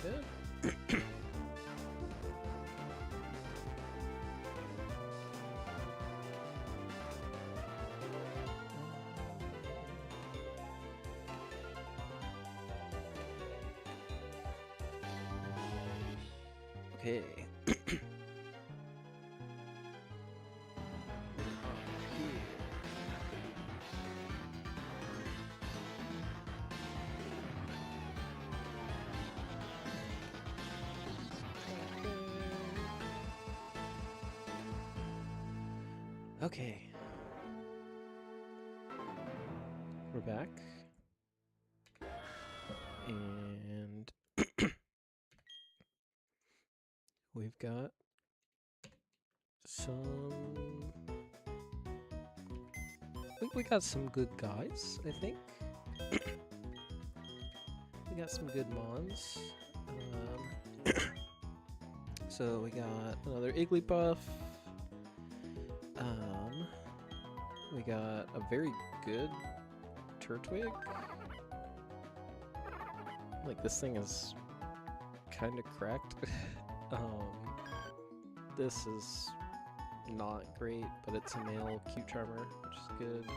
bad. Okay. Okay. We're back. And we've got some... we got some good guys, I think. We got some good mons. So we got another Igglybuff. We got a very good Turtwig. Like, this thing is kind of cracked. This is not great, but it's a male cute charmer, which is good.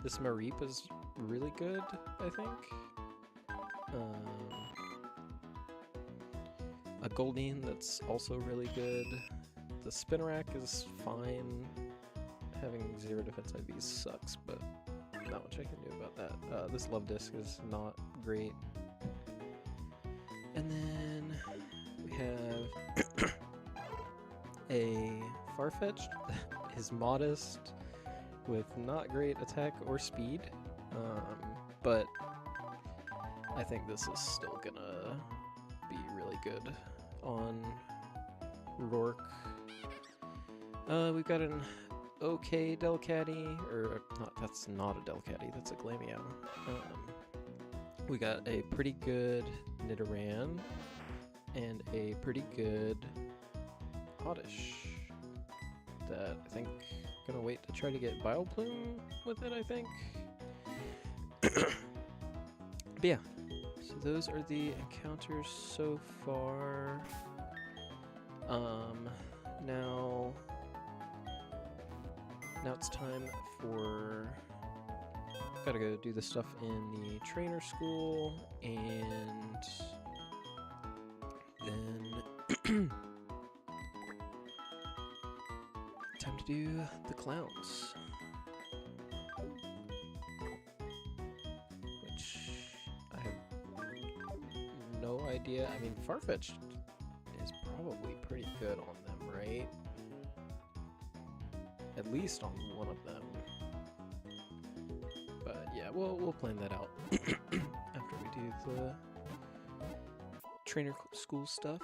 This Mareep is really good, I think. A Goldeen that's also really good. The Spinarak is fine. Having 0 defense IVs sucks, but not much I can do about that. This Love Disc is not great. And then we have a Farfetch'd that is modest with not great attack or speed, but I think this is still gonna be really good on Roark. We've got an okay Delcatty, or not, that's not a Delcatty, that's a Glameow. We got a pretty good Nidoran and a pretty good Oddish that I think I'm gonna wait to try to get Vileplume with it, I think. But yeah, so those are the encounters so far. Now it's time for... Gotta go do the stuff in the trainer school, and then time to do the clowns. Which I have no idea. I mean, Farfetch'd is probably pretty good on them, right? At least on one of them. But yeah, we'll plan that out after we do the trainer school stuff.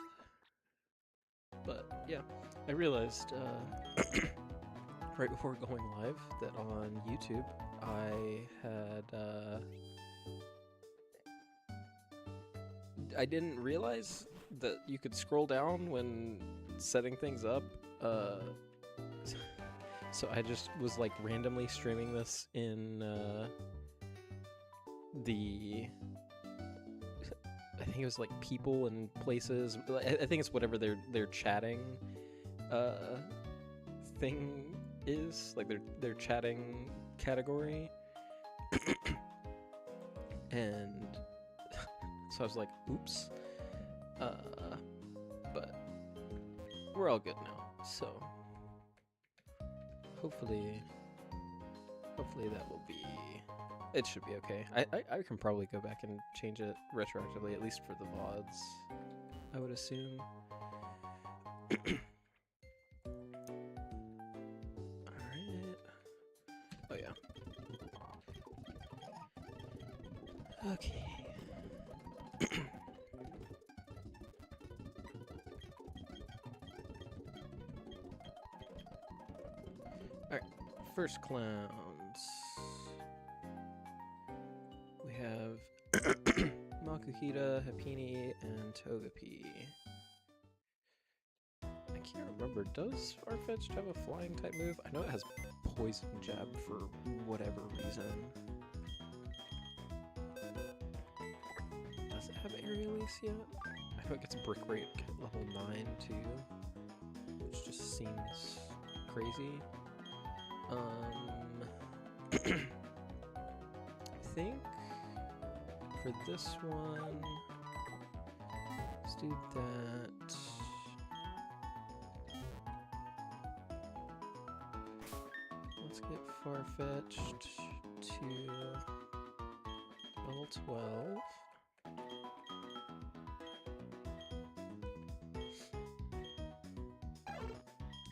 But yeah, I realized right before going live that on YouTube I had I didn't realize that you could scroll down when setting things up. So I just was like randomly streaming this in I think it was like people and places. I think it's whatever their chatting thing is, like their chatting category. And so I was like, oops. But we're all good now. So hopefully that will be... It should be okay. I can probably go back and change it retroactively, at least for the VODs, I would assume. Alright. Oh yeah. Okay. Alright, first clowns. We have Makuhita, Happiny, and Togepi. I can't remember, does Farfetch'd have a flying type move? I know it has Poison Jab for whatever reason. Does it have aerial ace yet? I know it gets brick rate at level 9 too, which just seems crazy. I think for this one, let's do that. Let's get far-fetched to level 12.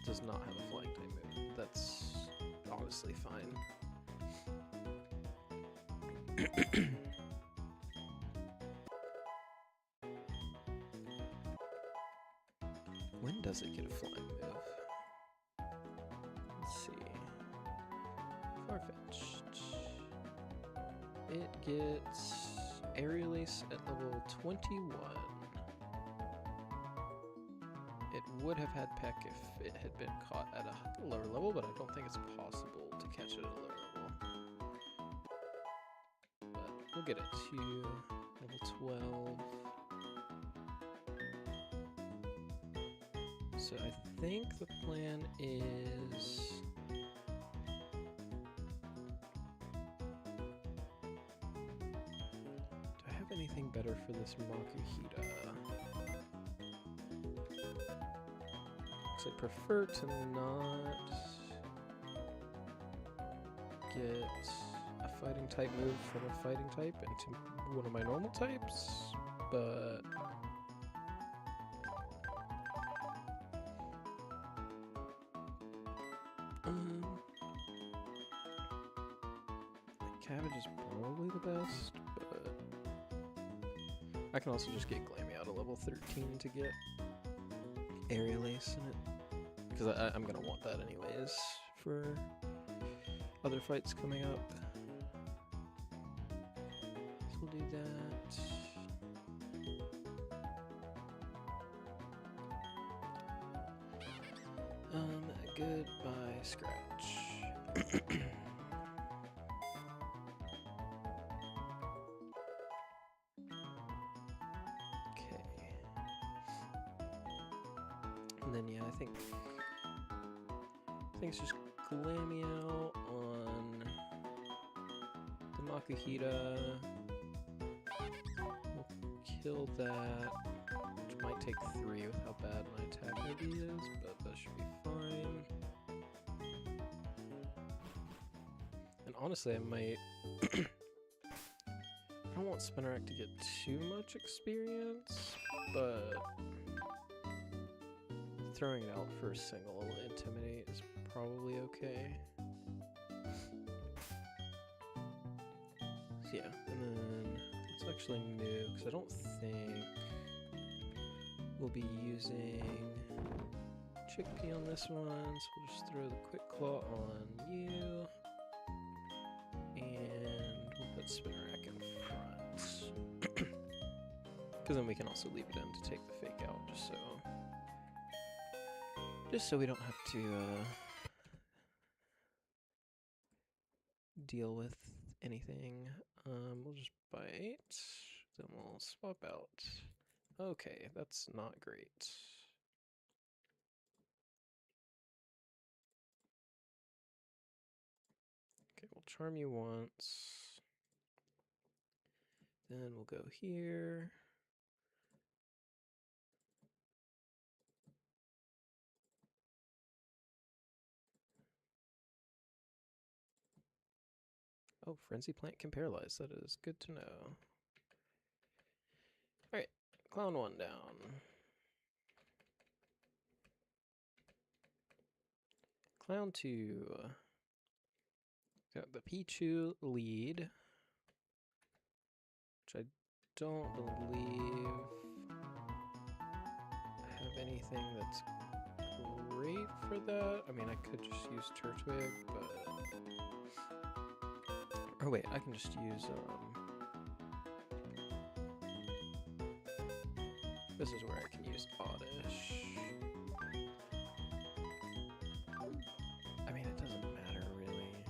Does not have a flying type move. That's honestly fine. When does it get a flying move? Let's see. Far-fetched. It gets aerial ace at level 21. It would have had Peck if it had been caught at a lower level, but I don't think it's possible to catch it at a lower level. But we'll get it to level 12. So I think the plan is... Do I have anything better for this Makuhita? I prefer to not get a fighting type move from a fighting type into one of my normal types, but Cabbage is probably the best, but I can also just get Glammy out of level 13 to get aerial ace in it, because I'm gonna want that anyways for other fights coming up. So we'll do that. Goodbye, Scratch. And then yeah, I think it's just Glameow on the Makuhita. We'll kill that, which might take 3 with how bad my attack maybe is, but that should be fine. And honestly, I might... I don't want Spinnerack to get too much experience, but throwing it out for a single Intimidate is probably okay. So yeah, and then let's actually move, because I don't think we'll be using Chickpea on this one, so we'll just throw the Quick Claw on you, and we'll put Spinnerack in front. Because then we can also leave it in to take the Fake out, just so we don't have to deal with anything. We'll just bite, then we'll swap out. Okay, that's not great. Okay, we'll charm you once. Then we'll go here. Oh, Frenzy Plant can paralyze. That is good to know. Alright, Clown 1 down. Clown 2. Got the Pichu lead, which I don't believe have anything that's great for that. I mean, I could just use Turtwig, but... Oh wait, I can just use, this is where I can use Oddish. I mean, it doesn't matter, really.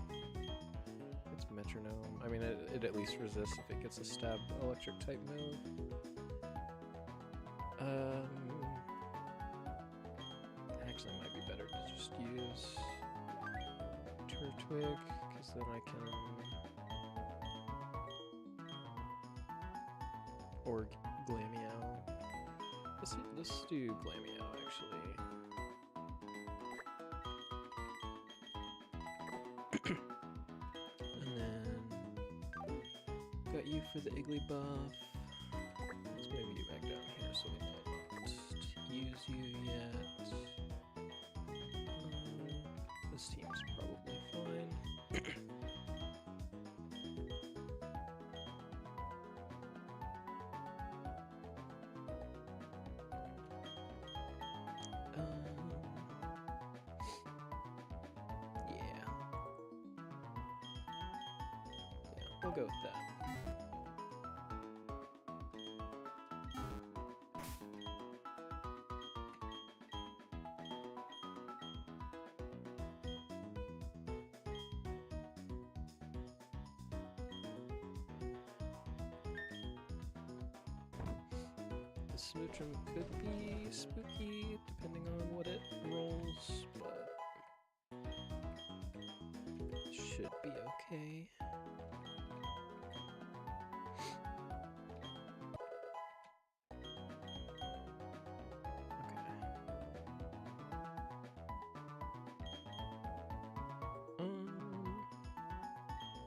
It's Metronome. I mean, it it at least resists if it gets a stab electric type move. Actually might be better to just use Turtwig, because then I can... Or Glameow. Let's do Glameow, actually. And then... Got you for the Iggly buff. Let's move you back down here so we don't use you yet. This team's probably fine. Yeah. We'll go with that. Smoochum could be spooky, depending on what it rolls, but should be okay.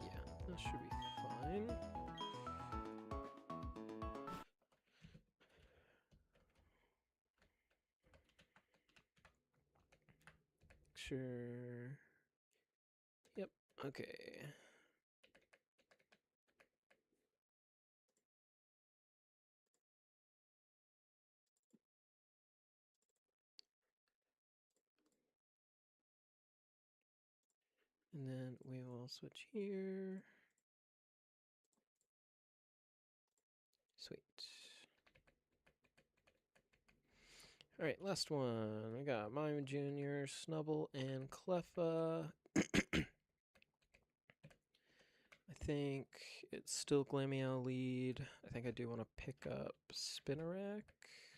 Yeah, that should be fine. Sure. Yep, okay. And then we will switch here. Sweet. Alright, last one. We got Mime Jr., Snubble, and Cleffa. I think it's still Glameow lead. I think I do want to pick up Spinarak,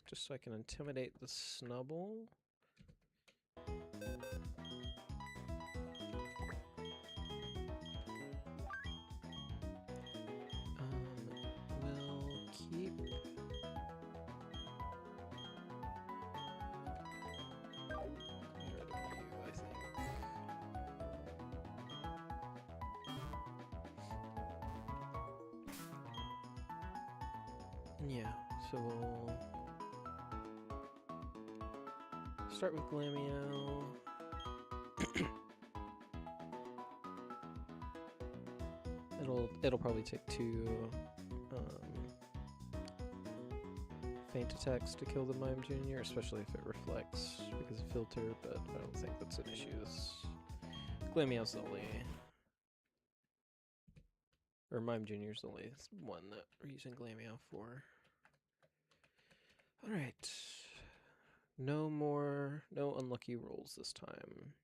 just so I can intimidate the Snubble. We'll keep... Yeah, so we'll start with Glameow. It'll probably take 2 feint attacks to kill the Mime Jr., especially if it reflects because of filter, but I don't think that's an issue. Glameow's the only... Or Mime Jr.'s the only one that we're using Glameow for. Alright. No unlucky rolls this time.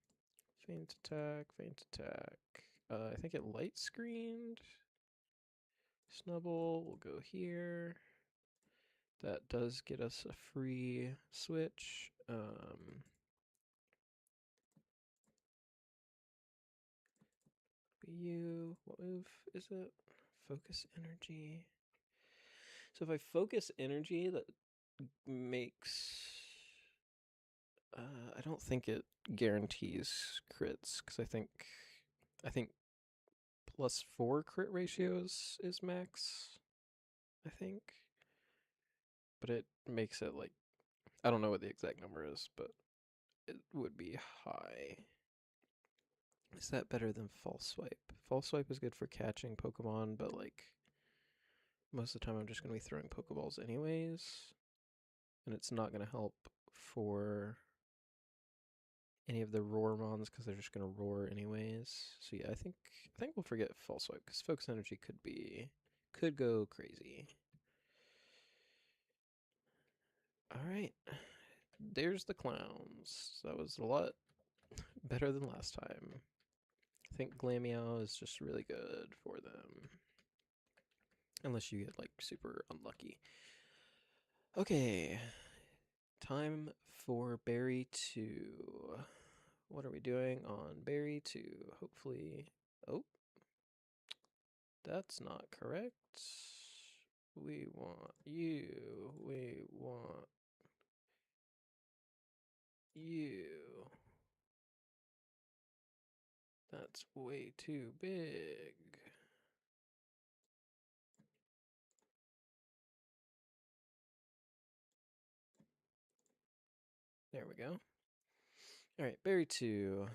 Feint attack, feint attack. I think it light screened. Snubble will go here. That does get us a free switch. What move is it? Focus energy. So if I focus energy, that makes... I don't think it guarantees crits, because I think +4 crit ratios is max, I think. But it makes it like, I don't know what the exact number is, but it would be high. Is that better than False Swipe? False Swipe is good for catching Pokemon, but like, most of the time I'm just going to be throwing Pokeballs anyways. And it's not going to help for any of the Roarmons because they're just going to roar anyways. So yeah, I think we'll forget False Swipe because Focus Energy could go crazy. Alright, there's the clowns. That was a lot better than last time. I think Glameow is just really good for them. Unless you get like super unlucky. Okay. Time for berry 2. What are we doing on berry 2? Hopefully. Oh. That's not correct. We want you. We want you. That's way too big. There we go. All right, berry 2.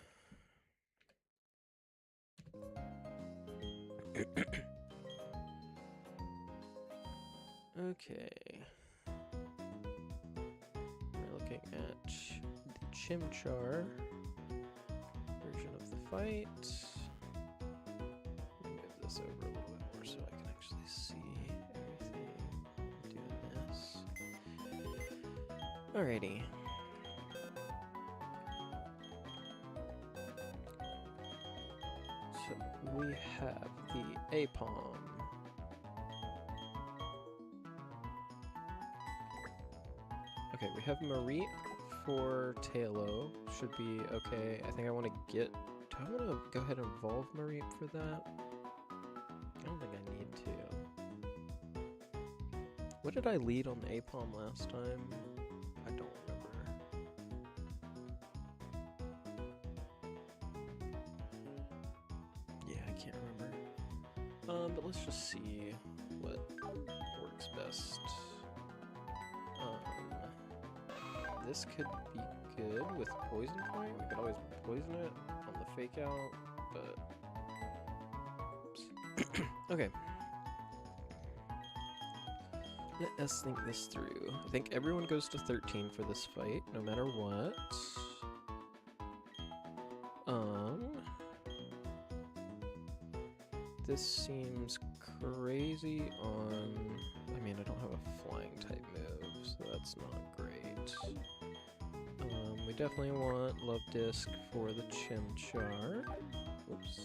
Okay. We're looking at the Chimchar version of the fight. Let me move this over a little bit more so I can actually see everything. Doing this. Alrighty. So we have the Apom. Okay, we have Mareep for Tailo. Should be okay. I think I want to get... Do I want to go ahead and evolve Mareep for that? I don't think I need to. What did I lead on the Apom last time? I don't remember. Yeah, I can't remember. But let's just see what works best. This could be good with Poison Point. We could always poison it on the fake out, but... Oops. Okay. Let us think this through. I think everyone goes to 13 for this fight, no matter what. This seems crazy on... I mean, I don't have a flying type move, so that's not great. We definitely want Love Disc for the Chimchar. Oops.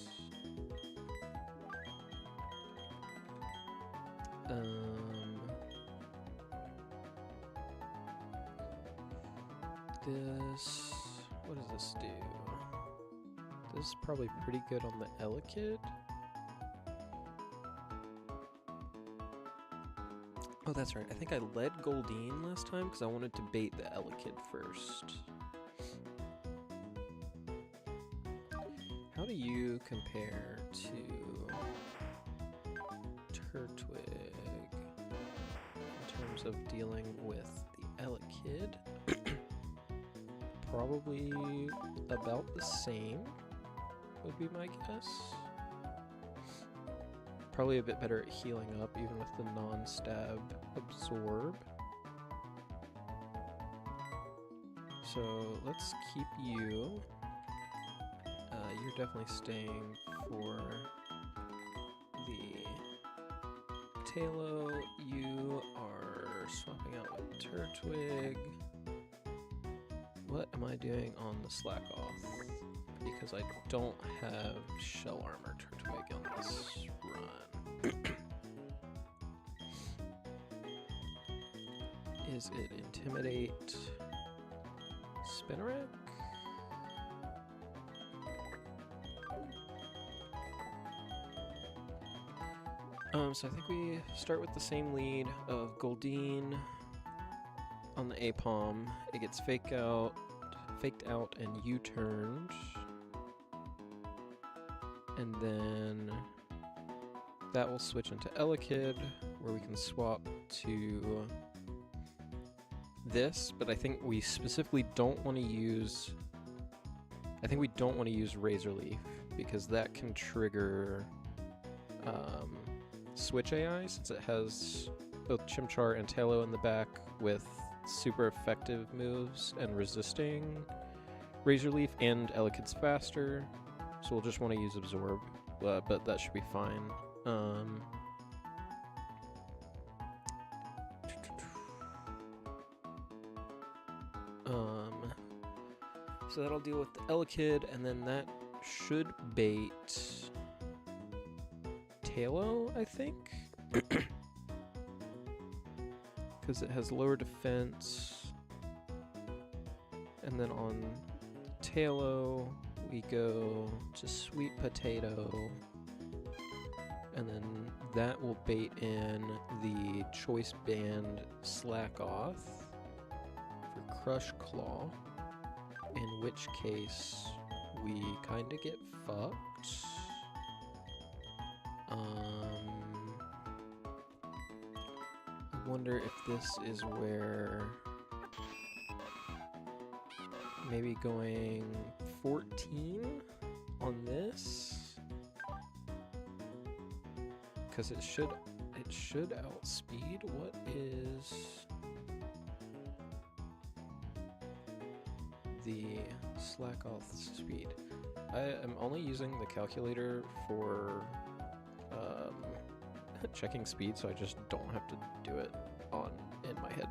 This... What does this do? This is probably pretty good on the Elekid. Oh, that's right. I think I led Goldeen last time because I wanted to bait the Elekid first. How do you compare to Turtwig in terms of dealing with the Elekid? Probably about the same, would be my guess. Probably a bit better at healing up, even with the non-stab absorb. So let's keep you. You're definitely staying for the Tailo. You are swapping out with Turtwig. What am I doing on the Slack Off? Because I don't have Shell Armor Turtwig on this run. Is it Intimidate Spinnerack? So I think we start with the same lead of Goldeen on the Apom. It gets faked out and U-turned. And then that will switch into Elekid, where we can swap to this, but I think we specifically don't want to use... I think we don't want to use Razor Leaf, because that can trigger Switch AI, since it has both Chimchar and Tailo in the back with super effective moves and resisting Razor Leaf, and Elekid's faster, so we'll just want to use Absorb, but that should be fine. So that'll deal with the Elekid, and then that should bait Tailo, I think. Because it has lower defense. And then on Tailo, we go to Sweet Potato. And then that will bait in the Choice Band Slack Off for Crush Claw. In which case, we kind of get fucked. I wonder if this is where maybe going 14 on this, because it should outspeed. What is the slack off speed? I am only using the calculator for checking speed, so I just don't have to do it in my head.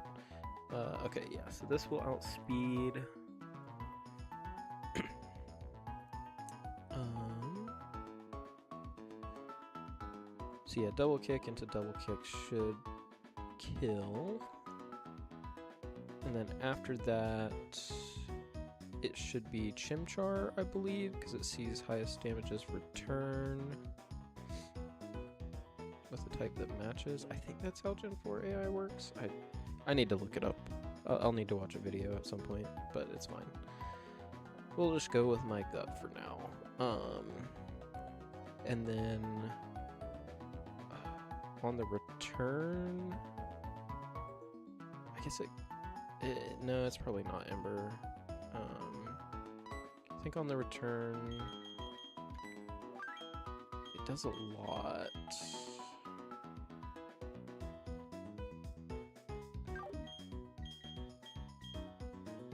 Okay, yeah, so this will outspeed. So yeah, double kick into double kick should kill. And then after that, it should be Chimchar, I believe, because it sees highest damages return with the type that matches. I think that's how Gen 4 AI works. I need to look it up. I'll need to watch a video at some point, but it's fine. We'll just go with my gut for now. And then on the return, I guess no, it's probably not Ember. I think on the return, it does a lot.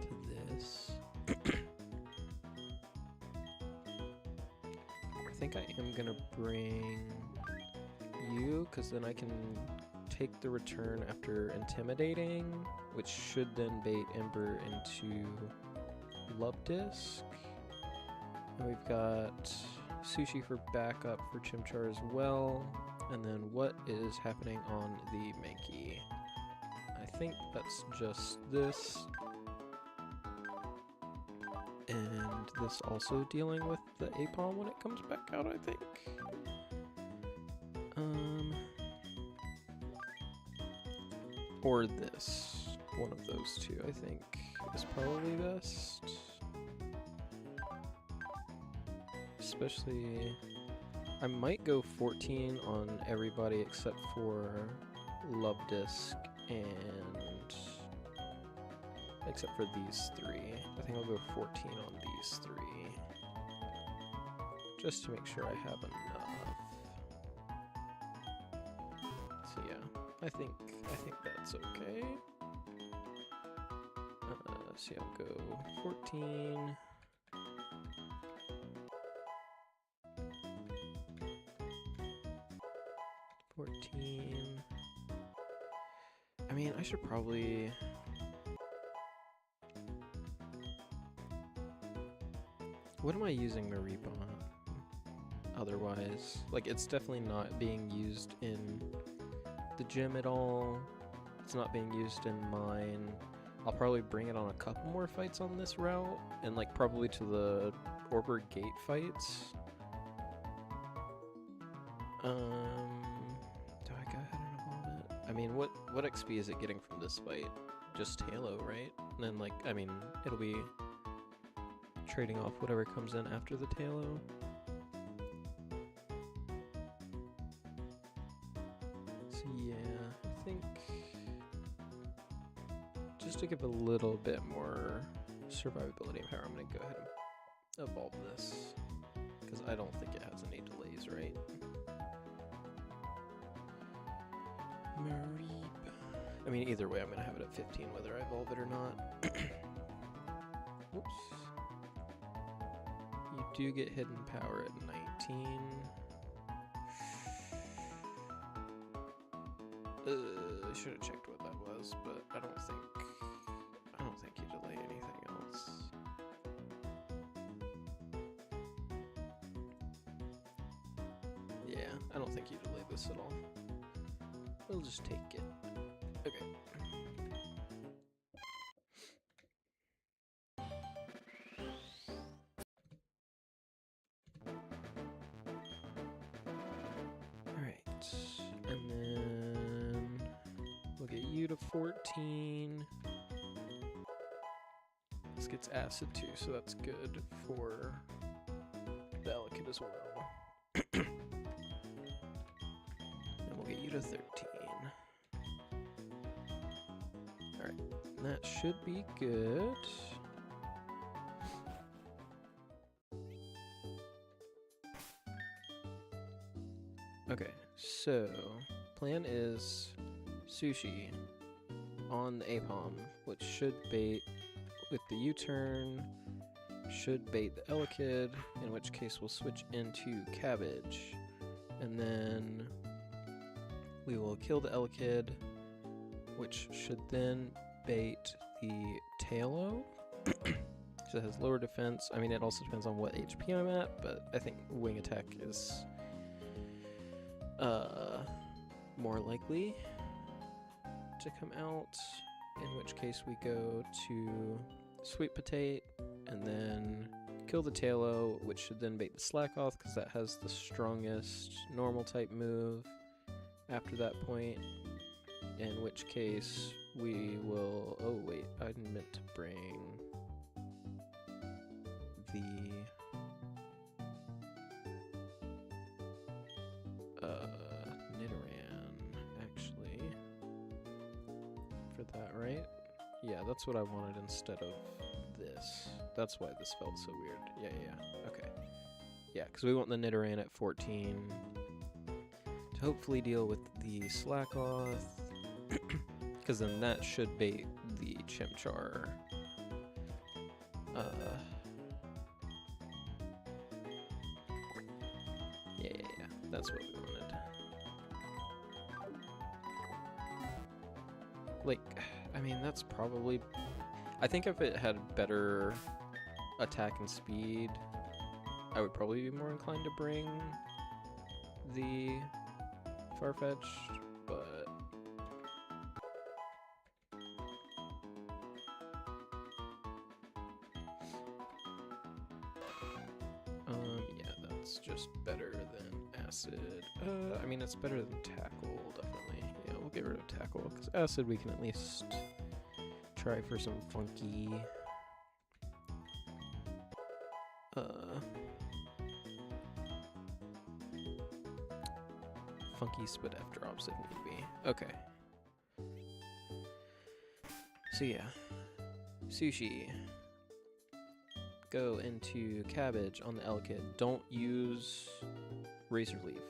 To this. I think I am gonna bring you, because then I can take the return after intimidating, which should then bait Ember into Lubdisk. And we've got Sushi for backup for Chimchar as well. And then what is happening on the Mankey? I think that's just this. And this also dealing with the Apom when it comes back out, I think. Or this. One of those two, I think, is probably best. Especially, I might go 14 on everybody except for Lubdisk and except for these three. I think I'll go 14 on these three, just to make sure I have enough. So yeah, I think that's okay. So yeah, I'll go 14. I mean, I should probably... What am I using Mareep on? Otherwise, like, it's definitely not being used in the gym at all. It's not being used in mine. I'll probably bring it on a couple more fights on this route, and like probably to the Orber Gate fights. Do I go ahead and evolve it? I mean, what XP is it getting from this fight? Just Halo, right? And then like, I mean, it'll be trading off whatever comes in after the Halo. So yeah, I think just to give a little bit more survivability and power, I'm gonna go ahead and evolve this, because I don't think it has any delays, right? Mareep. I mean, either way, I'm gonna have it at 15, whether I evolve it or not. Oops. You do get hidden power at 19. I should have checked what that was, but I don't think you delay anything else. Yeah, I don't think you delay this at all. We'll just take it. Okay. Alright. And then we'll get you to 14. This gets acid too, so that's good for the Delicate as well. And we'll get you to 13. Alright, that should be good. Okay, so plan is Sushi on the Apom, which should bait with the U-turn, should bait the Elekid, in which case we'll switch into Cabbage. And then we will kill the Elekid, which should then bait the Tailo. So it has lower defense. I mean, it also depends on what HP I'm at, but I think Wing Attack is more likely to come out, in which case we go to Sweet Potato and then kill the Tailo, which should then bait the Slackoth because that has the strongest normal type move after that point, in which case we will... Oh wait, I meant to bring the Nidoran, actually, for that, right? Yeah, that's what I wanted instead of this. That's why this felt so weird. Yeah, okay. Yeah, because we want the Nidoran at 14 to hopefully deal with the Slackoth, because then that should bait the Chimchar. Yeah, that's what we wanted. Like, I mean, that's probably... I think if it had better attack and speed, I would probably be more inclined to bring the Farfetch'd, but... yeah, that's just better than Acid. I mean, it's better than Tackle, definitely. Yeah, we'll get rid of Tackle, because Acid we can at least try for some funky... funky split F drops if need be. Okay. So yeah. Sushi. Go into Cabbage on the Elekid. Don't use Razor Leaf.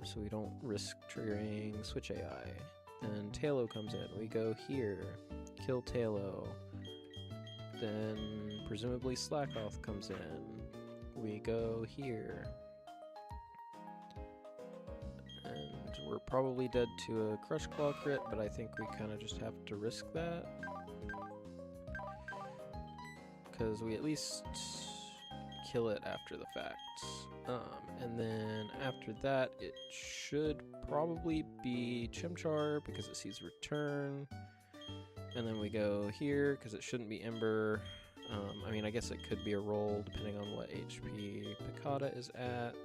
So we don't risk triggering Switch AI. Then Tailo comes in. We go here. Kill Tailo. Then presumably Slackoth comes in. We go here. And we're probably dead to a Crush Claw crit, but I think we kind of just have to risk that. Because we at least kill it after the fact. And then after that, it should probably be Chimchar because it sees Return. And then we go here because it shouldn't be Ember. I mean, I guess it could be a roll depending on what HP Picata is at.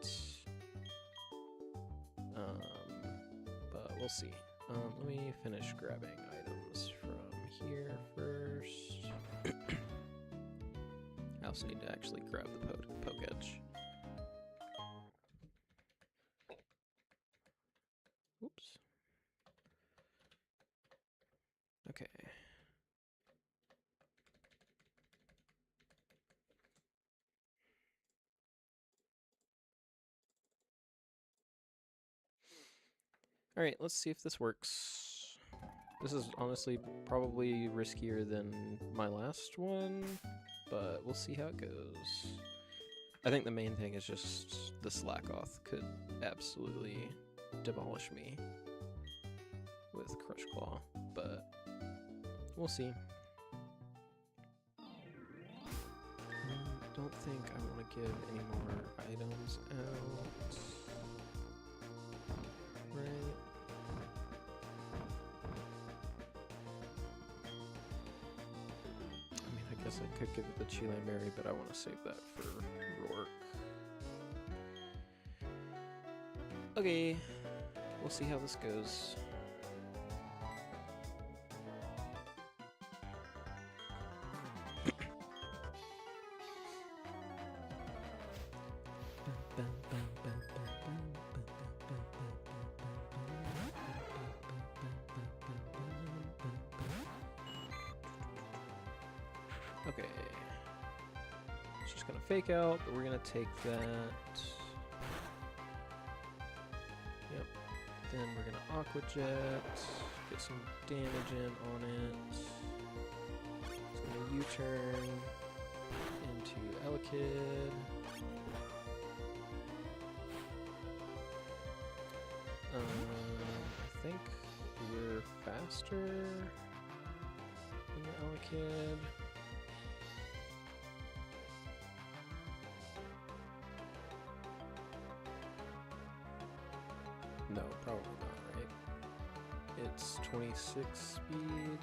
But we'll see. Let me finish grabbing items from here first. I also need to actually grab the poke edge. Oops. Okay. Alright, let's see if this works. This is honestly probably riskier than my last one, but we'll see how it goes. I think the main thing is just the Slackoth could absolutely demolish me with Crush Claw, but we'll see. I don't think I want to give any more items out. Right. guess I could give it the Chile Berry, but I want to save that for Roark. Okay, we'll see how this goes. Okay, it's just gonna fake out, but we're gonna take that. Yep. Then we're gonna Aqua Jet, get some damage in on it. It's gonna U-turn into Elekid. I think we're faster than the Elekid. No, probably not, right? It's 26 speed.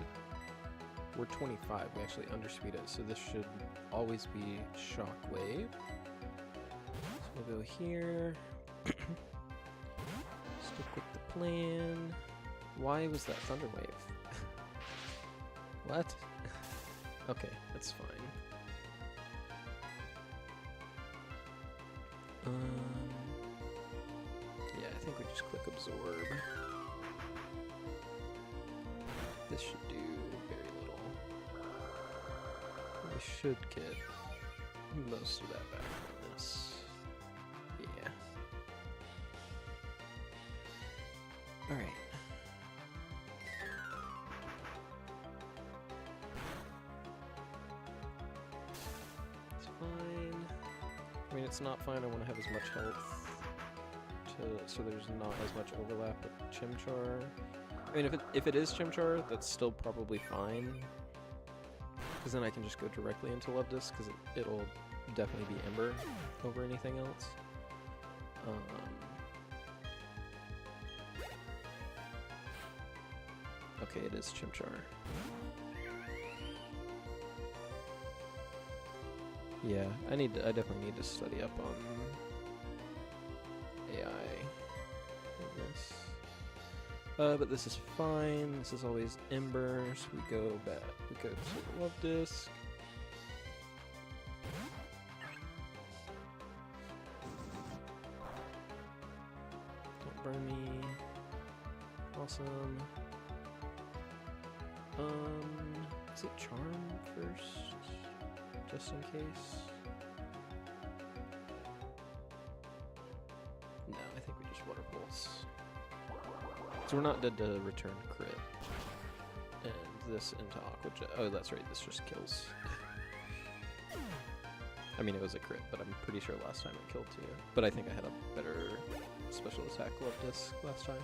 We're 25. We actually underspeed it, so this should always be Shockwave. So we'll go here. Stick with the plan. Why was that Thunder Wave? What? Okay, that's fine. Yeah, I think we just click Absorb. This should do very little. We should get most of that back from this. Yeah. Alright. It's fine. I mean, it's not fine. I want to have as much health so there's not as much overlap with Chimchar. I mean, if it is Chimchar, that's still probably fine. Because then I can just go directly into Love Disc, because it'll definitely be Ember over anything else. Okay, it is Chimchar. Yeah, I definitely need to study up on AI in this. But this is fine. This is always Ember, so we go back. We go to Love Disc. Don't burn me. Awesome. Is it Charm first? Just in case. No, I think we just Water Pulse. So we're not dead to return crit. And this into Aqua Jet. Oh, that's right, this just kills. I mean, it was a crit, but I'm pretty sure last time it killed too. But I think I had a better special attack Love Disc last time.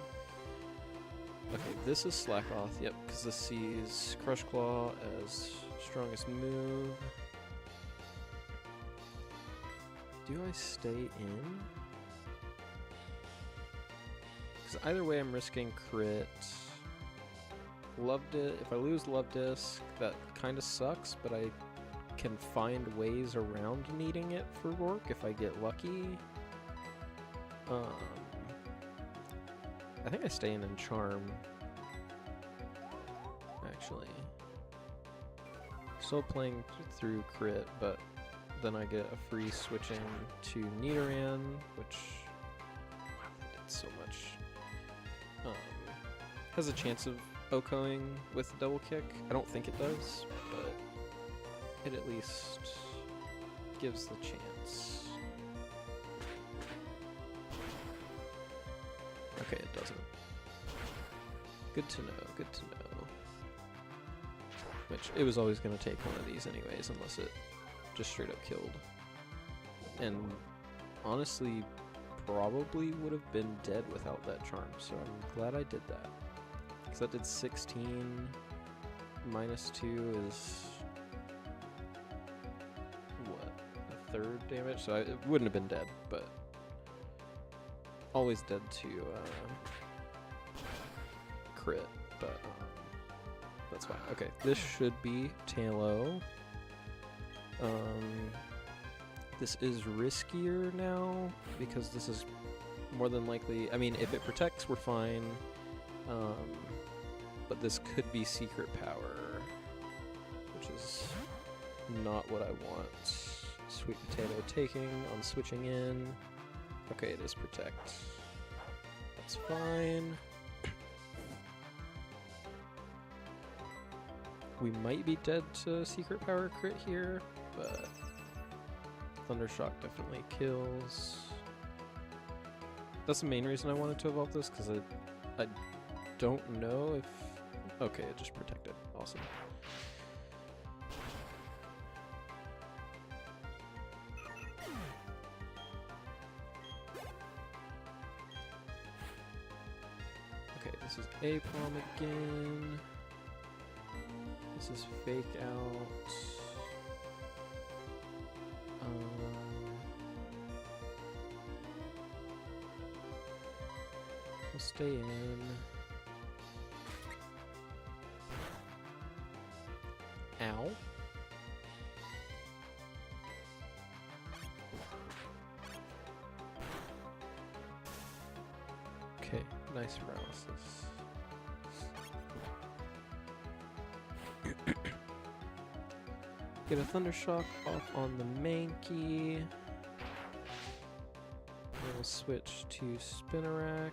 Okay, this is Slackoth, yep, because this sees Crush Claw as strongest move. Do I stay in? Because either way I'm risking crit. If I lose Love Disc, that kind of sucks, but I can find ways around needing it for Roark if I get lucky. I think I stay in Charm, actually. Still playing through crit, but then I get a free switching to Nidoran, which, wow, that did so much. Has a chance of OHKOing with double kick. I don't think it does, but it at least gives the chance. Okay, it doesn't. Good to know, good to know. Which, it was always going to take one of these anyways, unless it just straight up killed. And honestly, probably would have been dead without that charm, so I'm glad I did that. Because that did 16, minus 2 is, what, a third damage? So it wouldn't have been dead, but always dead to crit, but that's fine. Okay, this should be Talo. This is riskier now because this is more than likely. I mean, if it protects, we're fine. But this could be secret power, which is not what I want. Sweet potato taking on switching in. Okay, it is protect. That's fine. We might be dead to secret power crit here, but Thundershock definitely kills. That's the main reason I wanted to evolve this, because I don't know if... Okay, it just protected. Awesome. Okay, this is Apom again. This is Fake Out. We'll stay in. Ow. Okay, nice paralysis. Get a Thundershock off on the Mankey. We'll switch to Spinnerack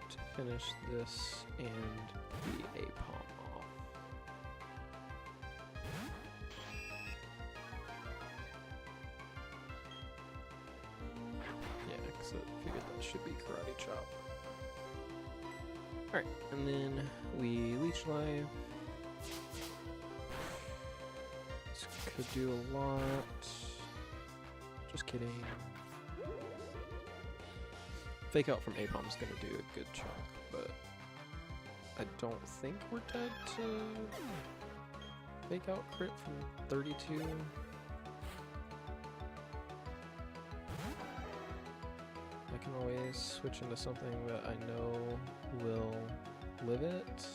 to finish this and the Apom off. Yeah, because I figured that should be Karate Chop. Alright, and then we Leech Life. This could do a lot. Just kidding. Fake Out from Apom's gonna do a good chunk, but I don't think we're dead to Fake Out crit from 32. I can always switch into something that I know will live it,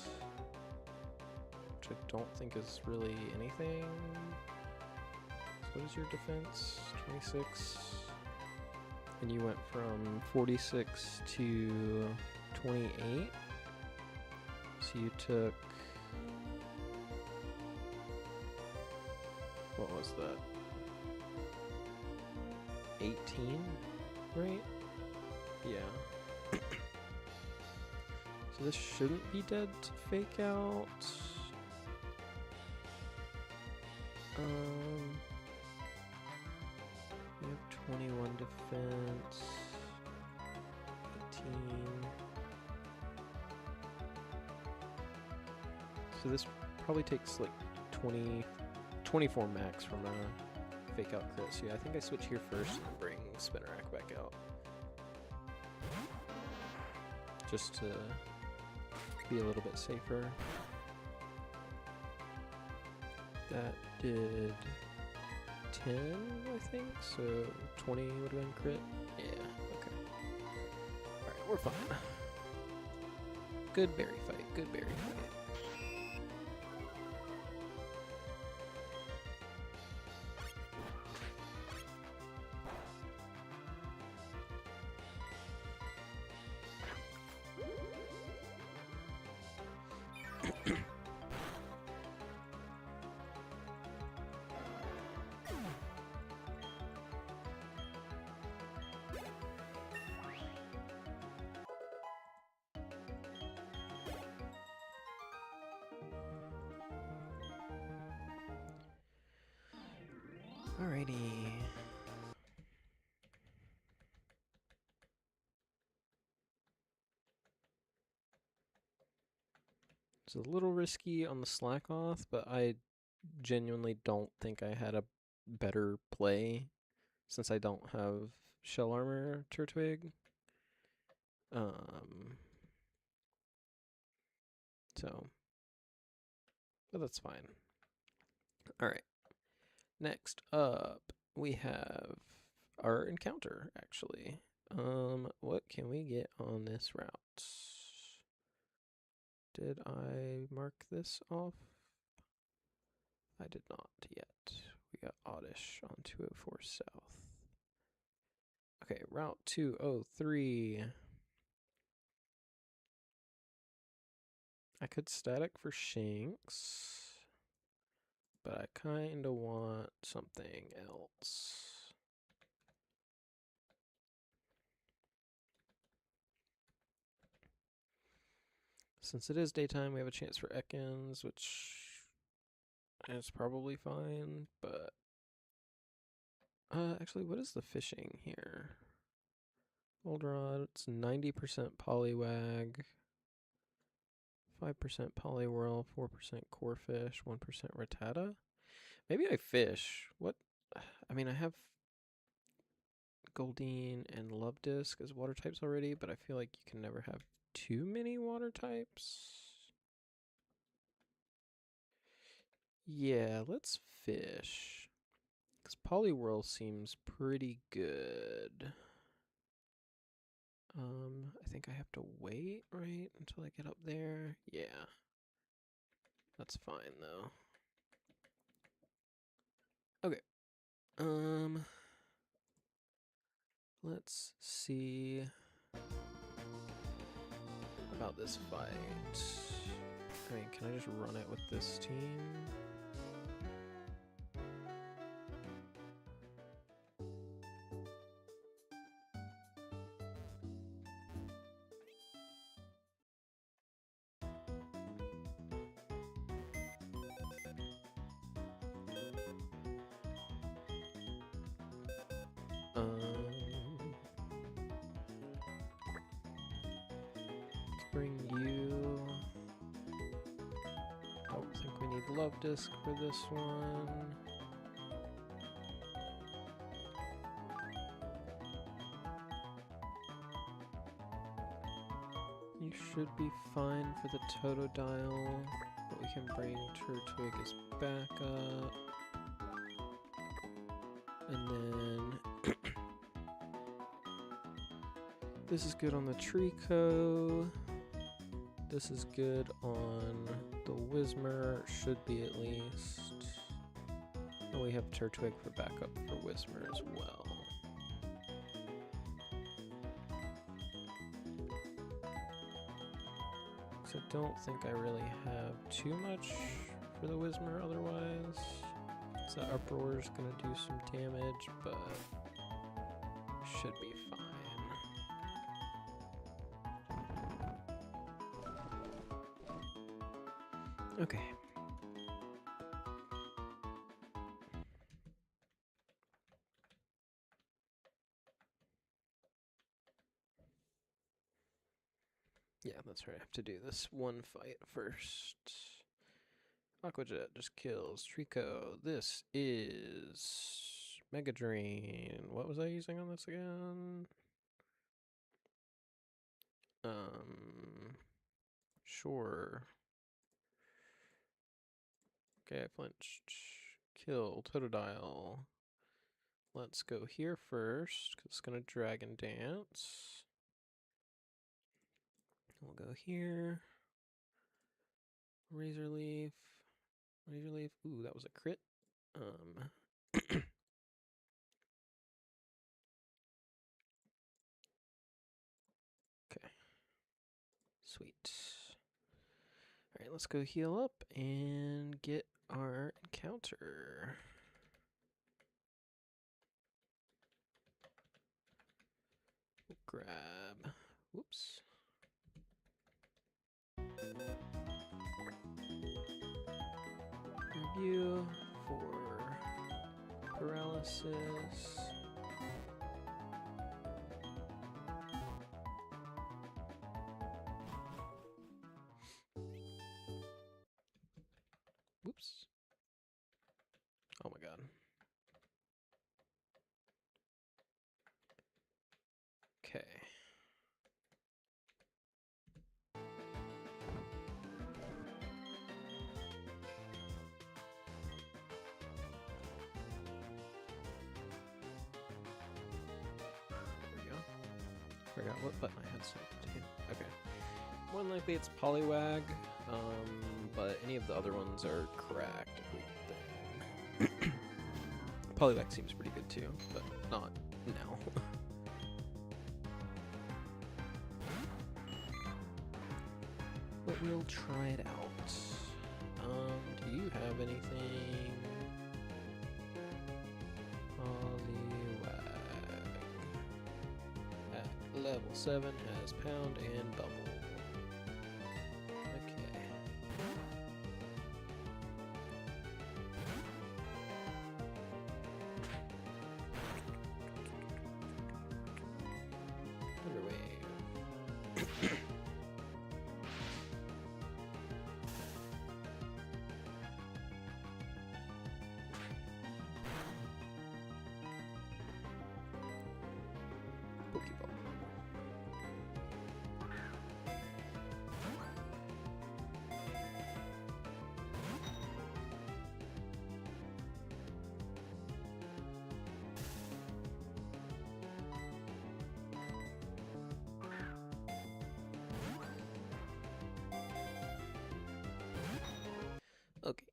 which I don't think is really anything. So what is your defense? 26? And you went from 46 to 28. So you took... What was that? 18, right? Yeah. So this shouldn't be dead to Fake Out. We have 21 defense. 18. So this probably takes like 24 max from a Fake Out crit. So yeah, I think I switch here first and bring Spinnerack back out. Just to be a little bit safer. That did 10, I think, so 20 would have been crit. Yeah, okay. Alright, we're fine. Good berry fight, good berry fight. Alrighty. It's a little risky on the slack off, but I genuinely don't think I had a better play since I don't have shell armor Turtwig. But that's fine. Alright. Next up, we have our encounter, actually. What can we get on this route? Did I mark this off? I did not yet. We got Oddish on 204 South. Okay, Route 203. I could static for Shinx, but I kind of want something else. Since it is daytime, we have a chance for Ekans, which is probably fine, but... actually, what is the fishing here? Goldenrod, it's 90% Poliwag, 5% Poliwhirl, 4% Corphish, 1% Rattata? Maybe I fish. What? I mean, I have Goldeen and Luvdisc as water types already, but I feel like you can never have too many water types. Yeah, let's fish. Because Poliwhirl seems pretty good. I think I have to wait, right, until I get up there. Yeah. That's fine, though. Okay. Let's see about this fight. I mean, can I just run it with this team? Let's bring you. I don't think we need Luvdisc for this one. You should be fine for the Totodile, but we can bring Turtwig as backup. And then this is good on the Trico. This is good on the Whismur, should be at least. And we have Turtwig for backup for Whismur as well. So I don't think I really have too much for the Whismur otherwise. So Uproar is going to do some damage, but should be fine. Okay. Yeah, that's right. I have to do this one fight first. Aqua Jet just kills Trico. This is Mega Drain. What was I using on this again? Sure. Okay, I flinched. Kill Totodile. Let's go here first, because it's going to Dragon Dance. We'll go here. Razor Leaf. Razor Leaf. Ooh, that was a crit. Okay. Sweet. Alright, let's go heal up and get our encounter. We'll grab. Whoops. Review for paralysis. Whoops. Oh my god. Okay. Forgot what button I had set to hit. Okay. More than likely it's Poliwag, but any of the other ones are cracked. Poliwag seems pretty good too, but not now. But we'll try it out. Do you have anything? Poliwag at level 7 has Pound and Bubble. Okay. Underwave. Pokeball. Okay.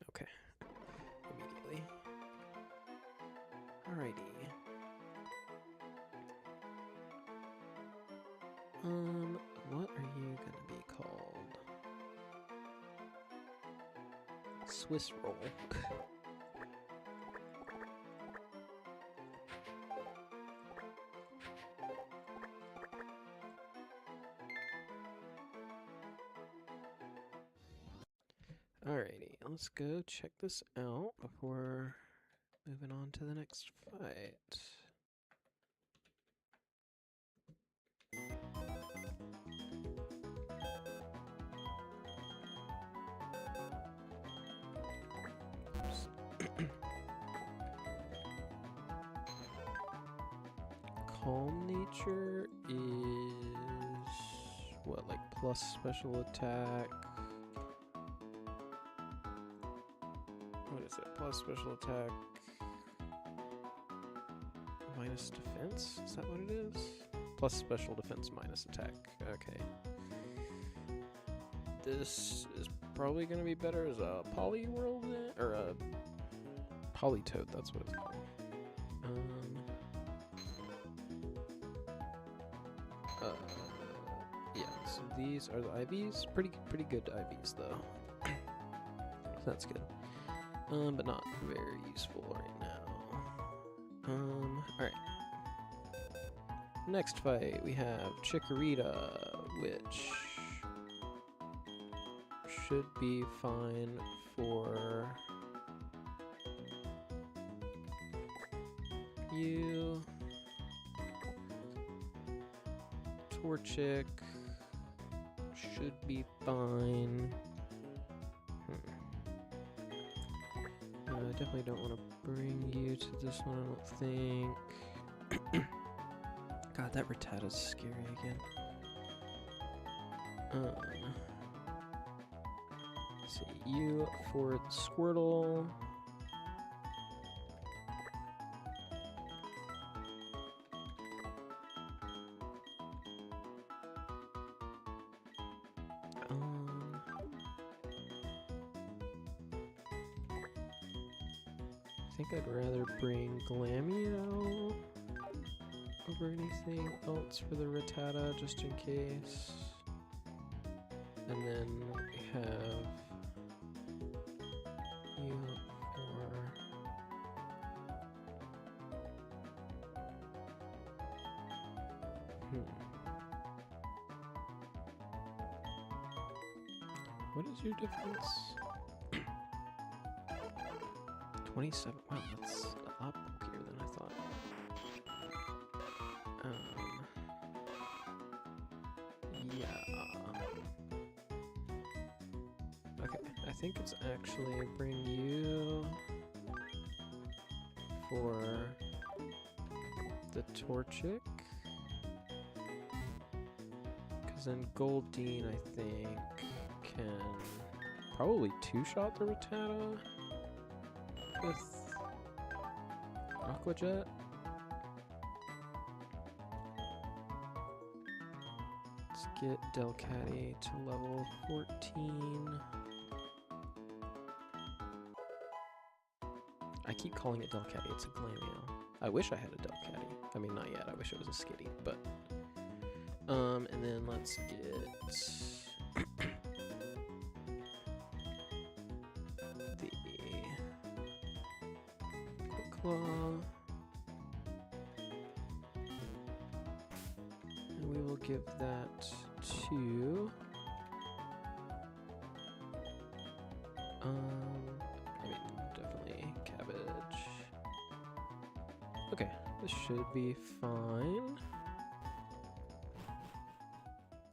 Okay. Immediately. Alrighty. What are you gonna be called? Swiss roll. Alrighty, let's go check this out before moving on to the next fight. Oops. Calm nature is what, like plus special attack? What is it? Plus special attack minus defense? Is that what it is? Plus special defense minus attack. Okay. This is probably going to be better as a Poliwhirl or a Politoad. That's what it's called. Yeah. So these are the IVs. Pretty good IVs though. So that's good. But not very useful right now. Alright. Next fight, we have Chikorita, which should be fine for you. Torchic should be fine. I definitely don't want to bring you to this one, I don't think. God, that Rattata's scary again. Let's see, you for the Squirtle. I think I'd rather bring Glamio over anything else for the Rattata, just in case. And then we have you for What is your difference? 27. Wow, that's a lot bulkier than I thought. Yeah. Okay, I think it's actually bring you for the Torchic. Because then Goldeen, I think, can probably two-shot the Rattata with Aqua Jet. Let's get Delcatty to level 14. keep calling it Delcatty. It's a Glamio. I wish I had a Delcatty. I mean, not yet. I wish it was a Skitty, but... and then let's get... the... Quick Claw. And we will give that to... I mean, definitely Cabbage. Okay, this should be fine.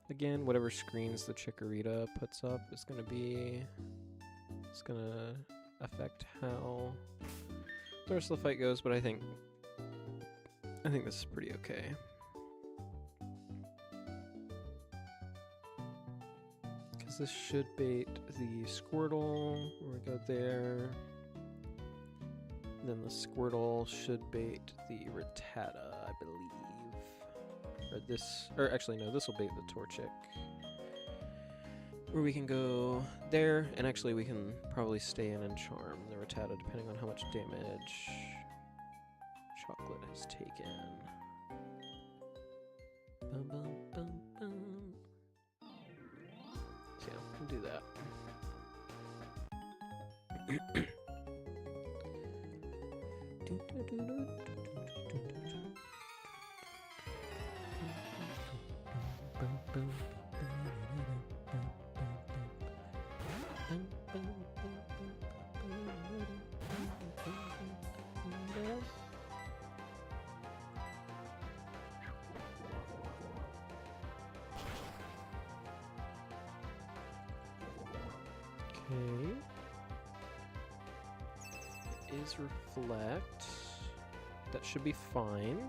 Again, whatever screens the Chikorita puts up is gonna be... It's gonna affect how the rest of the fight goes, but I think this is pretty okay. Because this should bait the Squirtle. We go there. Then the Squirtle should bait the Rattata, I believe. Or this, or actually no, this will bait the Torchic. Or we can go there, and actually we can probably stay in and charm the Rattata depending on how much damage Chocolate has taken. Bum, bum, bum, bum. So yeah, we can do that. Okay. It is Reflect. That should be fine.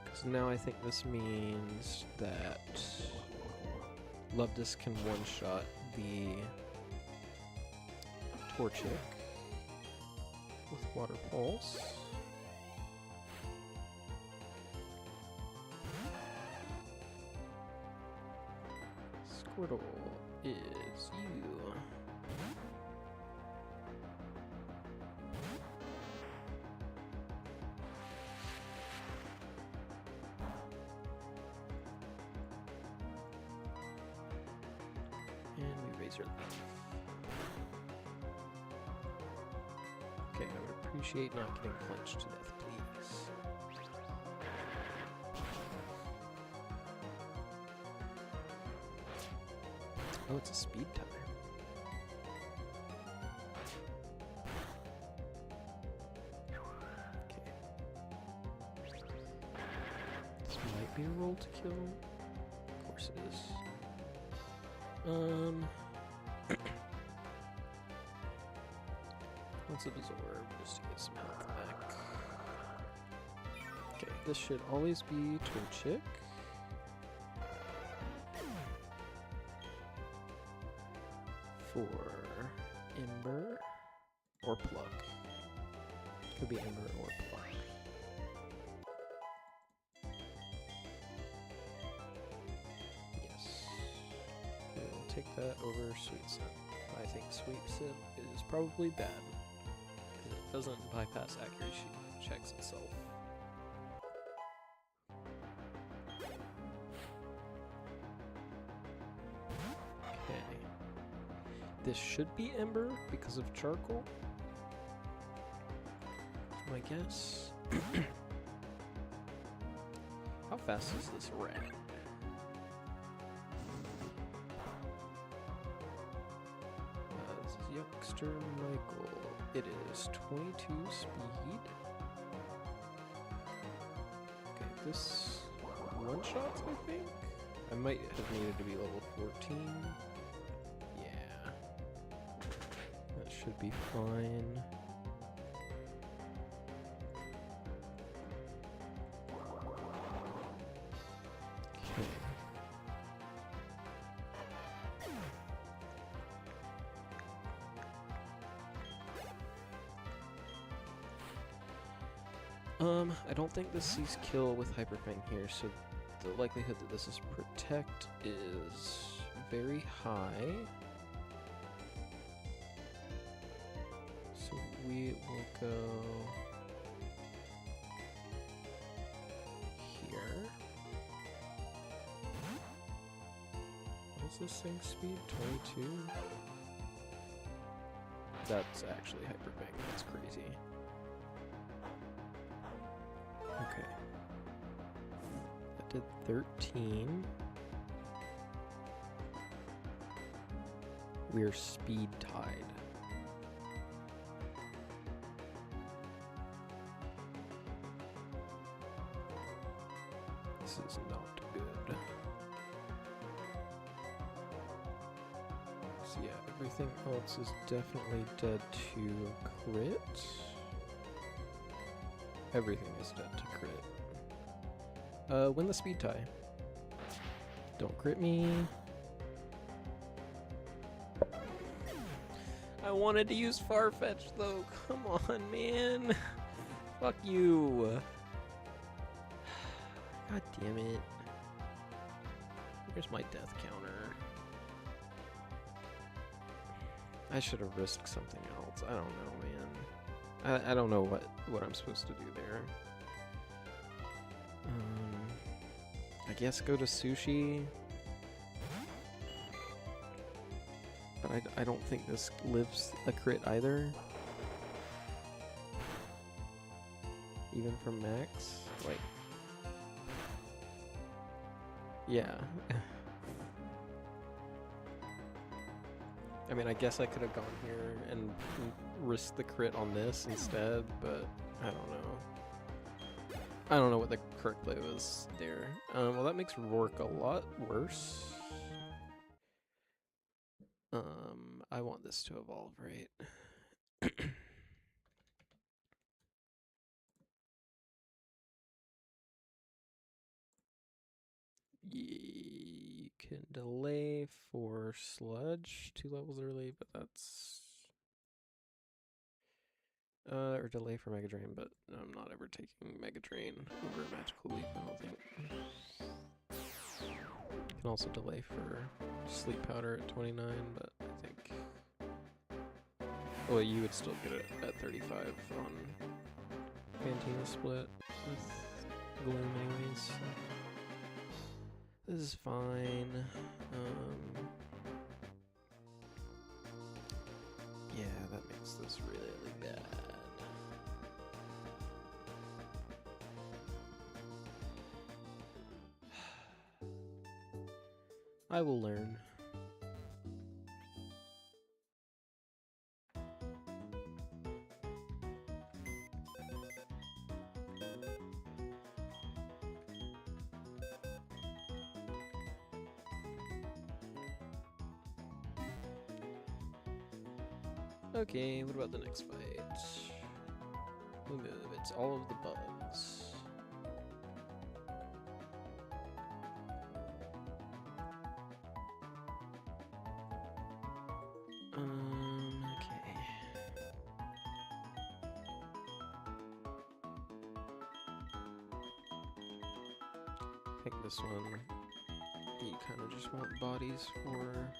Because now I think this means that Luvdus can one-shot the Torchic with Water Pulse. Squirtle is you. And we raise your leaf. Okay, I would appreciate not getting flinched to death, please. Oh, it's a speed timer. Okay. This might be a roll to kill. Of course it is. Let's absorb just to get some health back. Okay, this should always be Torchic. For Ember or Pluck. Could be Ember or Pluck. Yes. We'll take that over Sweet Sip. I think Sweet Sip is probably bad. Because it doesn't bypass accuracy checks itself. This should be Ember because of Charcoal. My guess. How fast is this rat? This is Youngster Michael. It is 22 speed. Okay, this one-shots, I think? I might have needed to be level 14. Should be fine. Okay. I don't think this sees kill with Hyper Fang here, so the likelihood that this is Protect is very high. So we will go here. What's this thing speed? 22? That's actually hyperbang. That's crazy. Okay. That did 13. We're speed tied. This is not good. So yeah, everything else is definitely dead to crit. Everything is dead to crit. Win the speed tie. Don't crit me. I wanted to use Farfetch though. Come on, man. Fuck you. God damn it. Where's my death counter? I should have risked something else. I don't know, man. I don't know what I'm supposed to do there. I guess go to sushi. But I don't think this lives a crit either. Even from max? Like... yeah. I mean, I guess I could have gone here and risked the crit on this instead, but I don't know. I don't know what the correct play was there. Well, that makes Roark a lot worse. I want this to evolve, right? You can delay for Sludge 2 levels early, but that's... or delay for Mega Drain, but I'm not ever taking Mega Drain over Magical Leap, I don't think. You can also delay for Sleep Powder at 29, but I think... well, you would still get it at 35 on Fantina Split with Gloom anyways. So. This is fine. Yeah, that makes this really bad. I will learn. Okay, what about the next fight? We'll move. It's all of the bugs. Okay. I think this one, you kind of just want bodies for...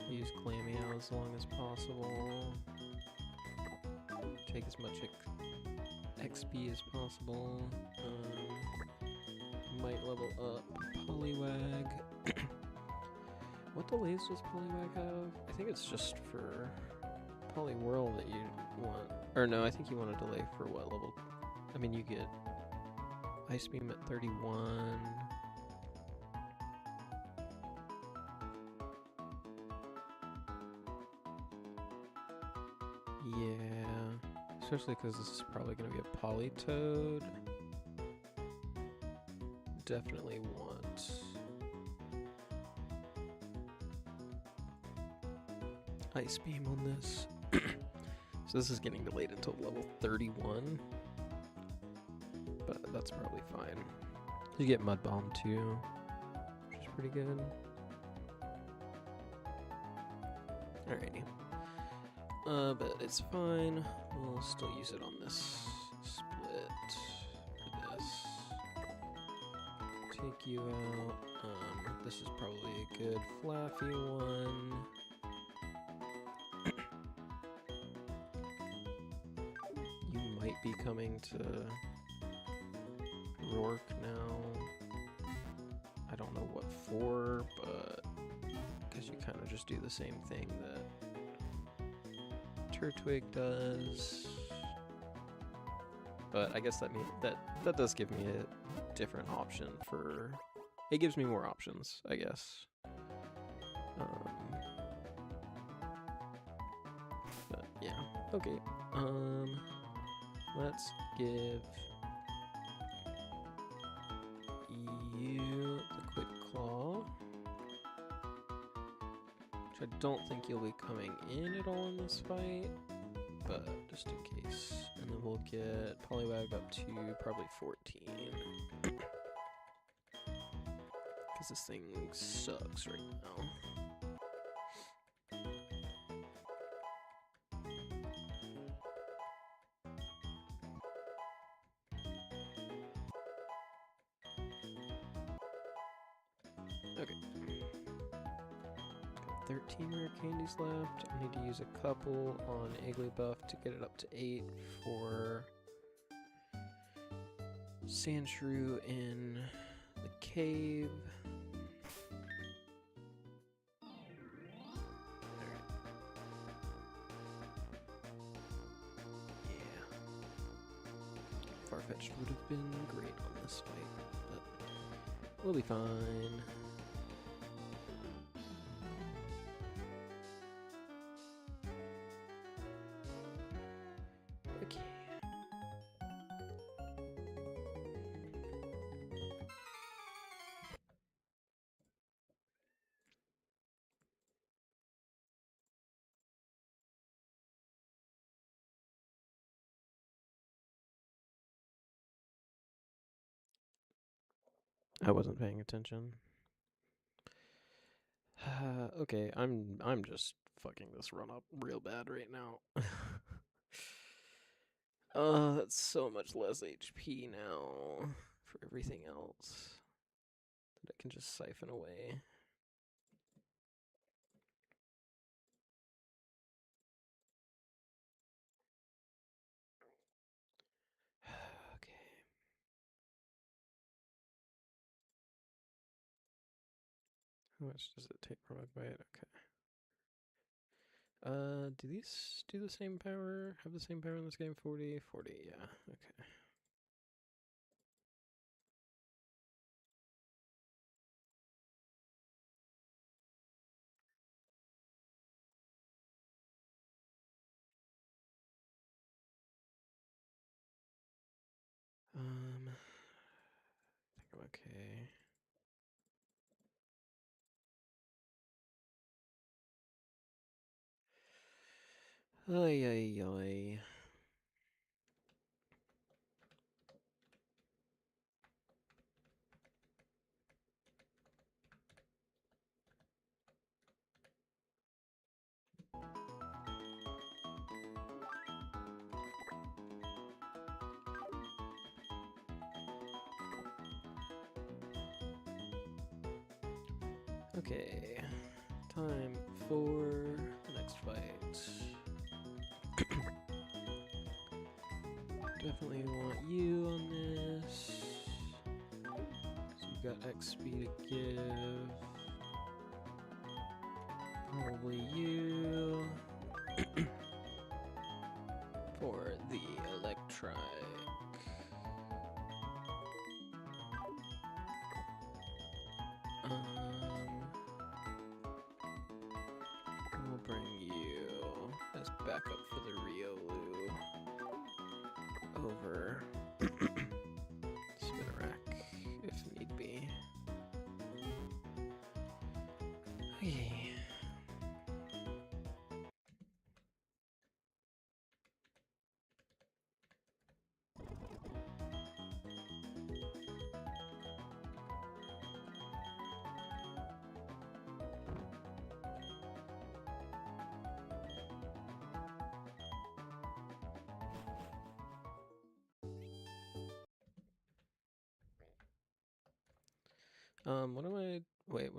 use Glammeow as long as possible. Take as much XP as possible. Might level up Poliwag. What delays does Poliwag have? I think it's just for Poliwhirl that you want. Or no, I think you want a delay for what level? I mean, you get Ice Beam at 31. Yeah, especially because this is probably going to be a Politoed. Definitely want Ice Beam on this. So this is getting delayed until level 31, but that's probably fine. You get Mud Bomb too, which is pretty good. Alrighty. But it's fine. We'll still use it on this split for this. Take you out. This is probably a good Flaffy one. might be coming to Roark now. I don't know what for, but because you kind of just do the same thing that Turtwig does. But I guess that does give me a different option for. It gives me more options, I guess. But yeah, okay. Let's give you the Quick Claw, which I don't think you'll be coming in at all in this fight, but just in case. And then we'll get Poliwag up to probably 14. Because this thing sucks right now. Okay. Got 13 rare candies left. I need to use a couple on Igglybuff to get it up to 8 for Sandshrew in the cave. Yeah. Farfetch'd would have been great on this fight, but we'll be fine. Okay. I wasn't paying attention. Okay, I'm just fucking this run up real bad right now. That's so much less HP now for everything else that I can just siphon away. Okay. How much does it take Roark Bite? Okay. Do these do the same power? Have the same power in this game? 40? 40, yeah. Okay. I think I'm okay. Ay, ay, ay. Okay, time for the next fight. Definitely want you on this. So you've got XP to give. Probably you. For the Electric. We'll bring you as backup for the Riolu over Spinarak if need be. Okay. What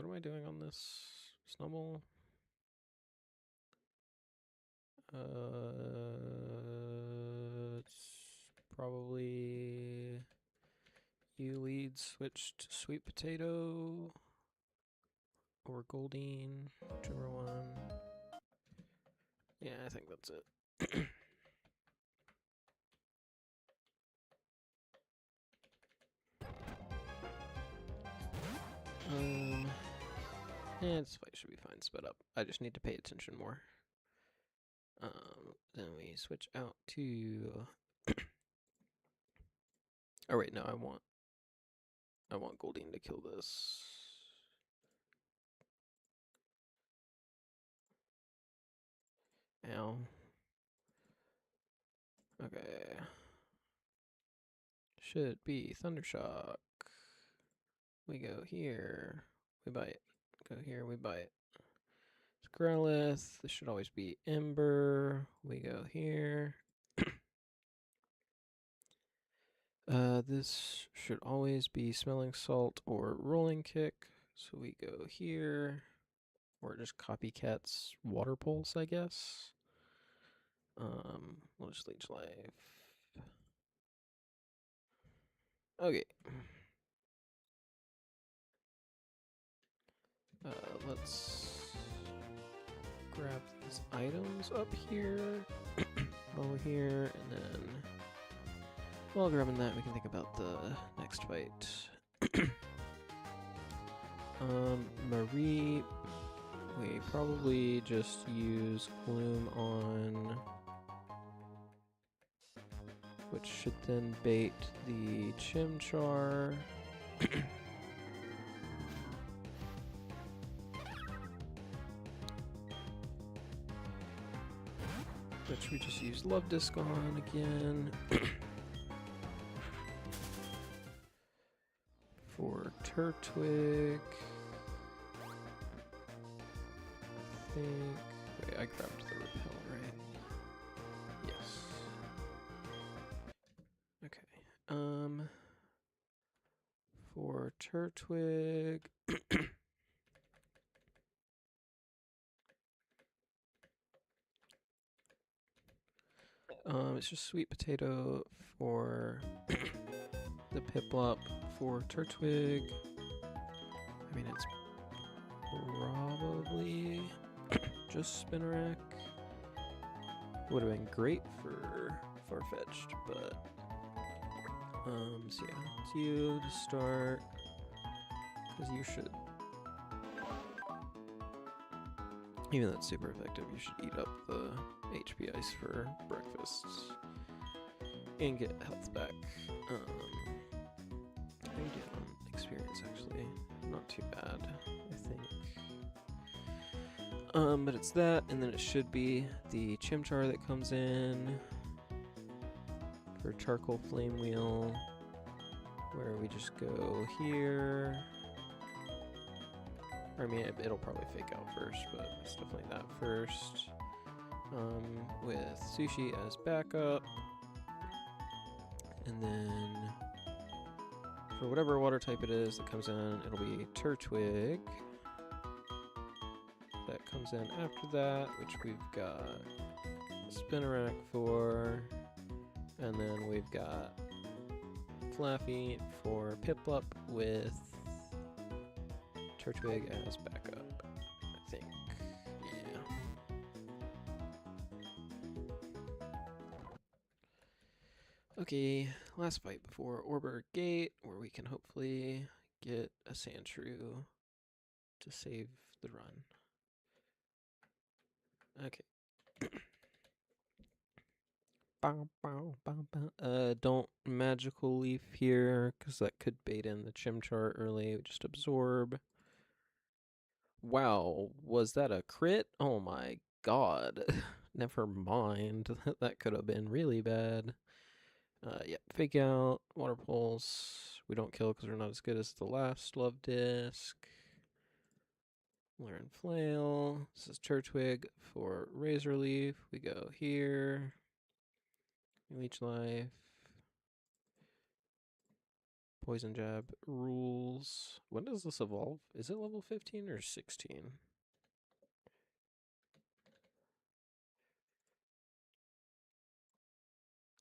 am I doing on this Snubble? Probably you lead switch to sweet potato or Goldine, whichever one. Yeah, I think that's it. This fight should be fine. Sped up. I just need to pay attention more. Then we switch out to. Oh wait, no, I want Goldine to kill this. Ow. Okay. Should be Thundershock. We go here. We bite. Go here. We bite. Growlithe. This should always be Ember. We go here. This should always be Smelling Salt or Rolling Kick. So we go here. Or just copycats Water Pulse, I guess. We'll just Leech Life. Okay. Let's grab these items up here. Over here, and then while grabbing that, we can think about the next fight. Marie, we probably just use Gloom on, which should then bait the Chimchar. Which we just use Love Disc on again. For Turtwig. I think. Wait, I grabbed the repel, right? Yes. Okay. For Turtwig. It's just sweet potato for the Piplup for Turtwig. I mean, it's probably just Spinarak. Would have been great for Farfetch'd, but so yeah, it's you to start, because you should. Even though it's super effective, you should eat up the HP ice for breakfast and get health back. How you doing on experience, actually? Not too bad, I think. But it's that, and then it should be the Chimchar that comes in for Charcoal Flame Wheel, where we just go here. I mean, it'll probably fake out first, but it's definitely that first. With Sushi as backup. And then for whatever water type it is that comes in, it'll be Turtwig. That comes in after that, which we've got Spinarak for. And then we've got Flaffy for Piplup with Turtwig as backup, I think. Yeah. Okay, last fight before Orbiter Gate, where we can hopefully get a Sandshrew to save the run. Okay. Don't Magical Leaf here, because that could bait in the Chimchar early. We just absorb. Wow, was that a crit? Oh my god. Never mind. That could have been really bad. Yeah, Fake Out, Water Pulse. We don't kill because we're not as good as the last Love Disc. Learn Flail. This is Turtwig for Razor Leaf. We go here. Leech Life. Poison Jab rules. When does this evolve? Is it level 15 or 16?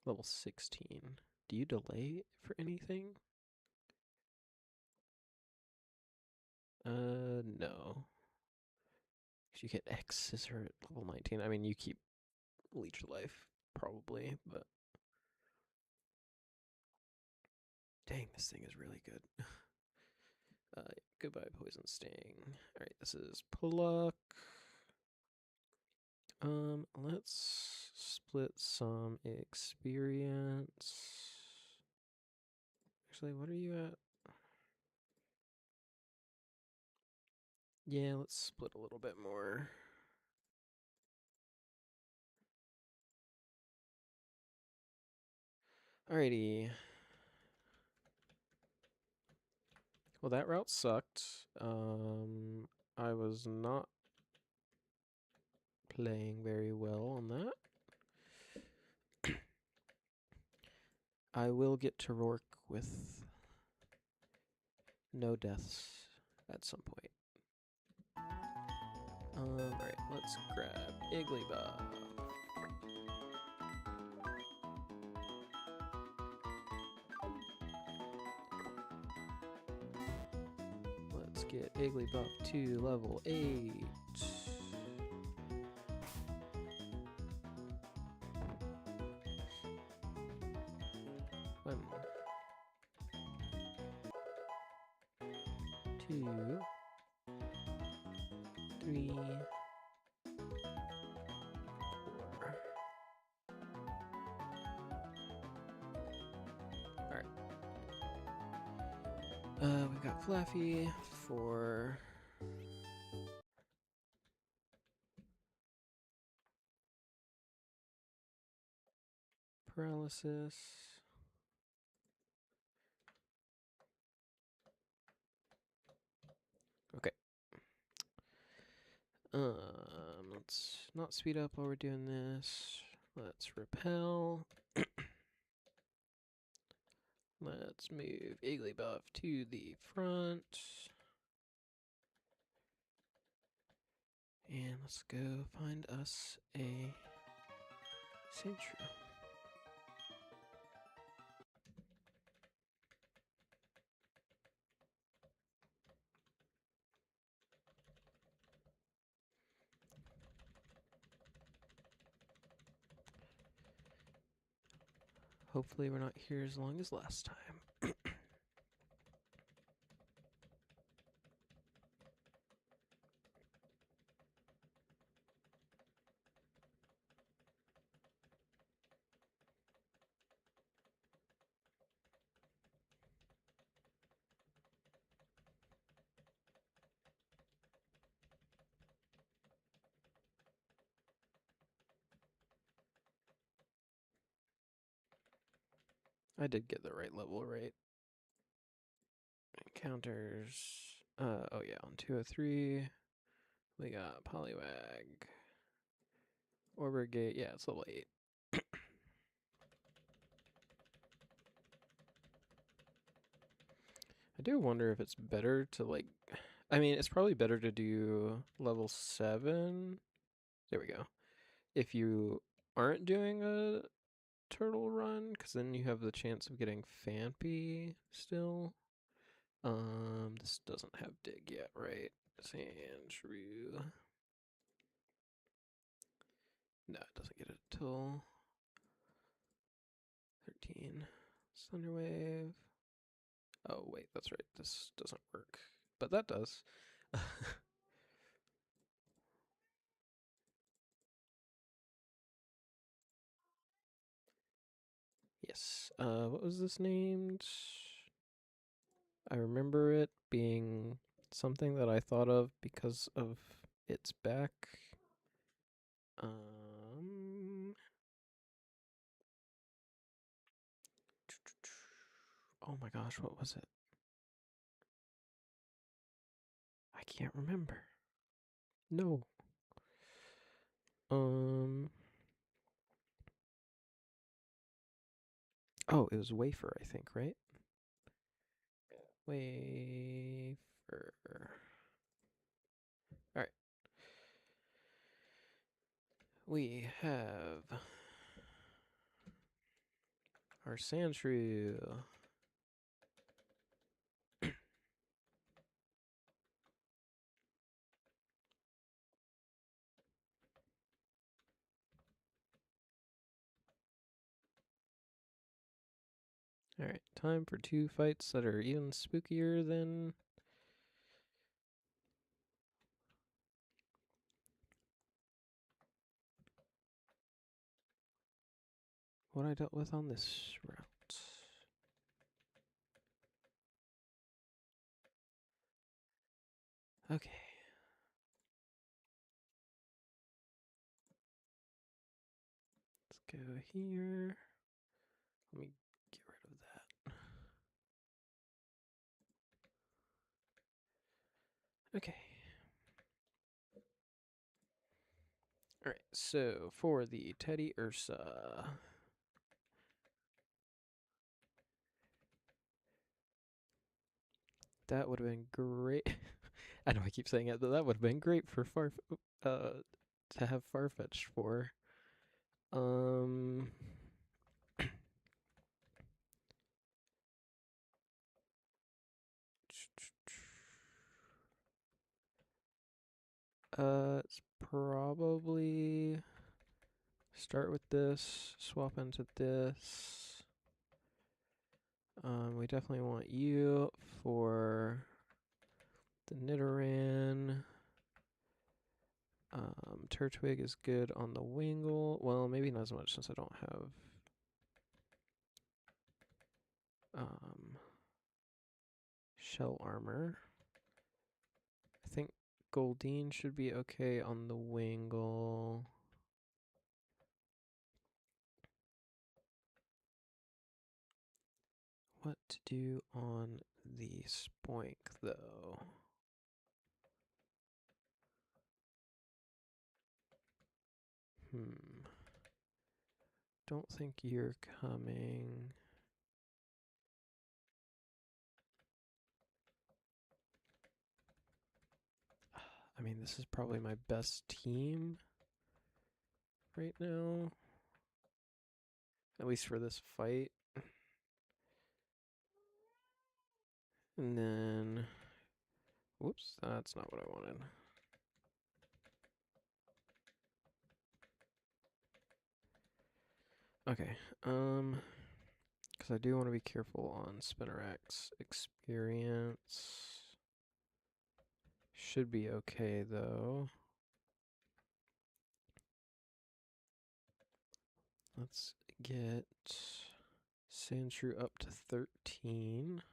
Level 16. Do you delay for anything? No. You get X Scissor at level 19. I mean, you keep Leech Life, probably, but... Dang, this thing is really good. Goodbye, Poison Sting. Alright, this is Pluck. Let's split some experience. Actually, what are you at? Yeah, let's split a little bit more. Alrighty. Well, that route sucked. I was not playing very well on that. I will get to Roark with no deaths at some point. Alright, let's grab Igglybuff. Let's get Igglybuff to level 8. One, 2, 3, 4. Alright. We've got Fluffy for paralysis. Okay. Let's not speed up while we're doing this. Let's repel. Let's move Igglybuff to the front. And let's go find us a Sandshrew. Hopefully we're not here as long as last time. I did get the right level right. Encounters. Oh yeah, on 203, we got Poliwag. Orbergate, yeah, it's level 8. I do wonder if it's better to, like... I mean, it's probably better to do level 7. There we go. If you aren't doing a turtle run, because then you have the chance of getting Fampy still. This doesn't have dig yet, right? Sandshrew. No, it doesn't get it till 13. Thunderwave. Oh, wait, that's right. This doesn't work. But that does. Yes. What was this named? I remember it being something that I thought of because of its back. Oh my gosh, what was it? I can't remember. No. Oh, it was Wafer, I think, right? Wafer. Alright. We have our Sandshrew. Alright, time for 2 fights that are even spookier than... what I dealt with on this route. Okay. Let's go here. Let me get rid of that. Okay. Alright, so for the Teddy Ursa. That would have been great. I know I keep saying it, but that would have been great for to have Farfetch'd for. It's probably start with this, swap into this. We definitely want you for the Nidoran. Turtwig is good on the Wingull. Well, maybe not as much since I don't have shell armor. I think Goldeen should be okay on the Wingull. What to do on the Spoink, though? Don't think you're coming. I mean, this is probably my best team right now. At least for this fight. And then... whoops, that's not what I wanted. Okay, because I do want to be careful on Spinarak's experience. Should be okay, though. Let's get Sandshrew up to 13.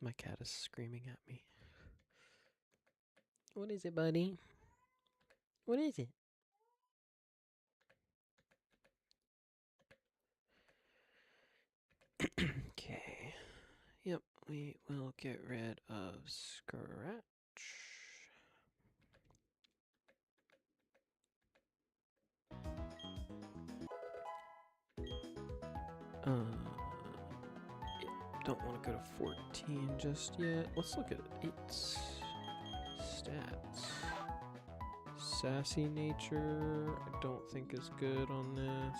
My cat is screaming at me. What is it, buddy? What is it? Okay. Yep, we will get rid of Scratch. Yeah, don't want to go to 14 just yet. Let's look at 8's stats. Sassy nature, I don't think is good on this.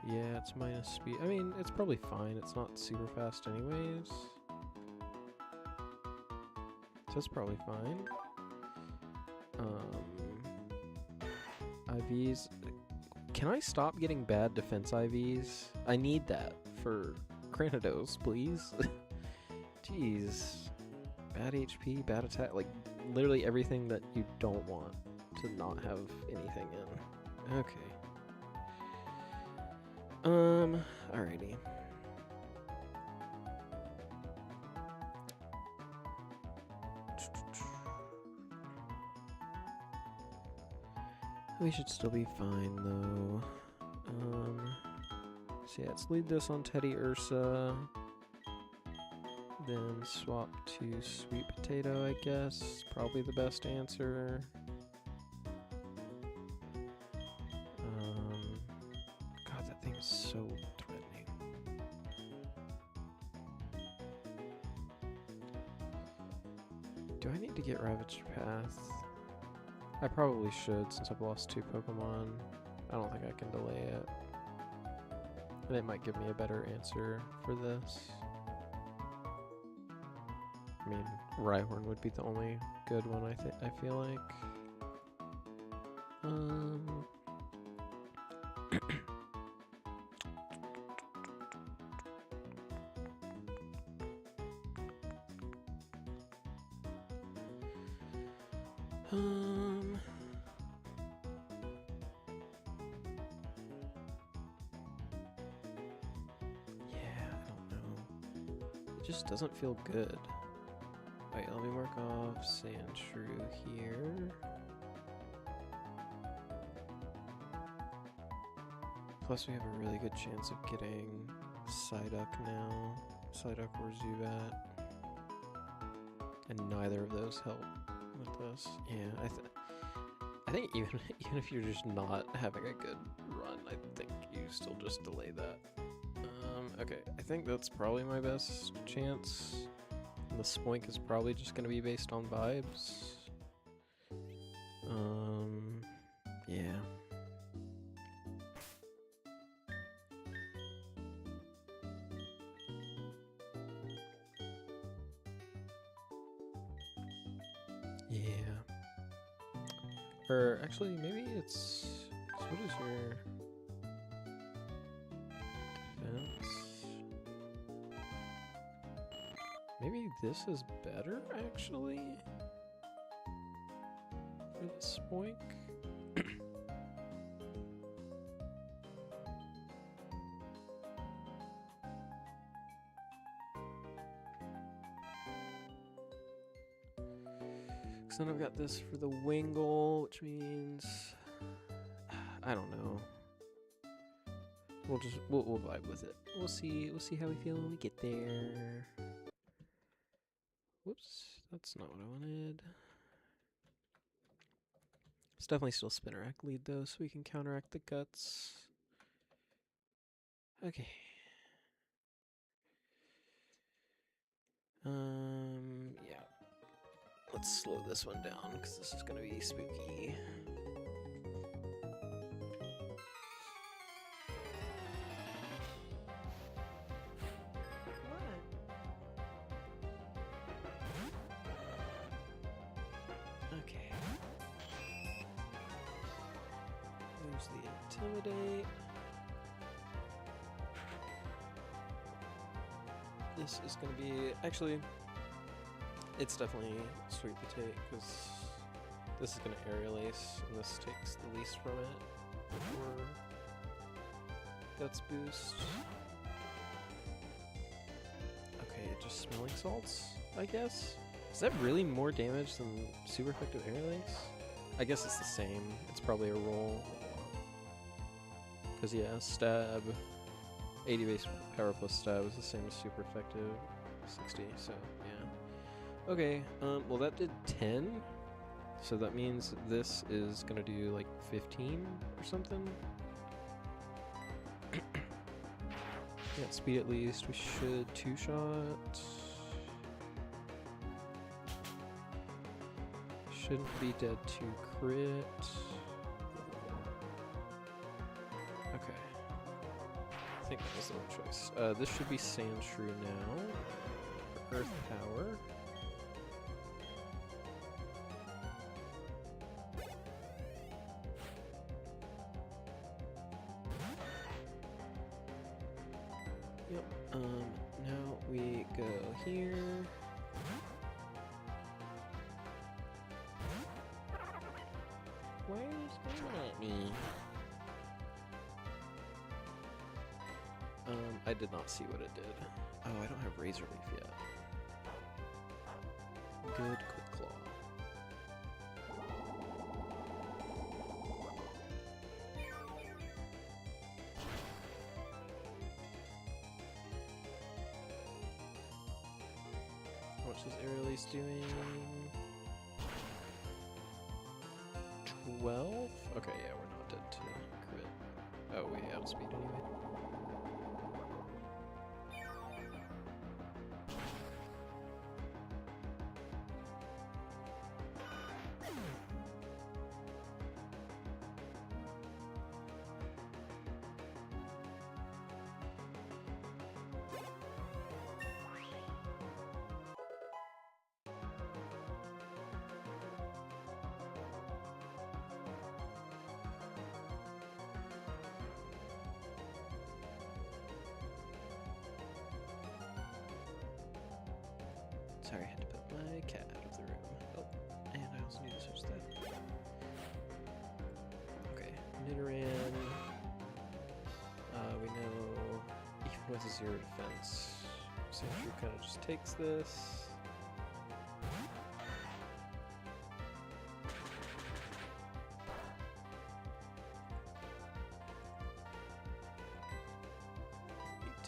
Yeah, it's minus speed. I mean, it's probably fine. It's not super fast anyways. So it's probably fine. IVs. Can I stop getting bad defense IVs? I need that for Granados, please. Jeez. Bad HP, bad attack, like literally everything that you don't want to not have anything in. Okay. Alrighty. We should still be fine though. So yeah, let's lead this on Teddy Ursa. Then swap to Sweet Potato, I guess. Probably the best answer. God, that thing's so threatening. Do I need to get Ravaged Path? I probably should since I've lost 2 Pokemon. I don't think I can delay it. And it might give me a better answer for this. I mean, Rhyhorn would be the only good one I feel like. Yeah, I don't know. It just doesn't feel good. Wait, let me mark off Sandshrew here. Plus we have a really good chance of getting Psyduck now. Psyduck or Zubat. And neither of those help with this. Yeah, I think even if you're just not having a good run, I think you still just delay that. Okay, I think that's probably my best chance. And the Spoink is probably just gonna be based on vibes. Yeah. Yeah. Or actually, maybe it's... What is your defense? Maybe this is better, actually? For the Spoink? Then I've got this for the Wingull, which means I don't know. We'll vibe with it. We'll see how we feel when we get there. Whoops, that's not what I wanted. It's definitely still Spinnerack lead though, so we can counteract the guts. Okay. Yeah. Let's slow this one down, because this is going to be spooky. Okay. There's the Intimidate. This is going to be... Actually... It's definitely sweet potato, because this is going to Aerial Ace, and this takes the least from it before Guts Boost. Okay, just Smelling Salts, I guess? Is that really more damage than super effective Aerial Ace? I guess it's the same. It's probably a roll. Because yeah, Stab, 80 base power plus Stab is the same as super effective, 60, so yeah. Okay, well that did 10, so that means this is gonna do like 15 or something. Yeah, speed at least, we should 2-shot. Shouldn't be dead to crit. Okay. I think that was the right choice. This should be Sandshrew now. Earth Power. Yep, now we go here. Why are you screaming at me? I did not see what it did. Oh, I don't have Razor Leaf yet. Good Quick Claw. How much is Aerial Ace doing? 12? Okay, yeah, we're not dead to crit. Oh, we outspeed anyway. my cat out of the room. Oh, and I also need to switch that. Okay, Nidoran. We know even with a 0 defense, Sandshrew kind of just takes this.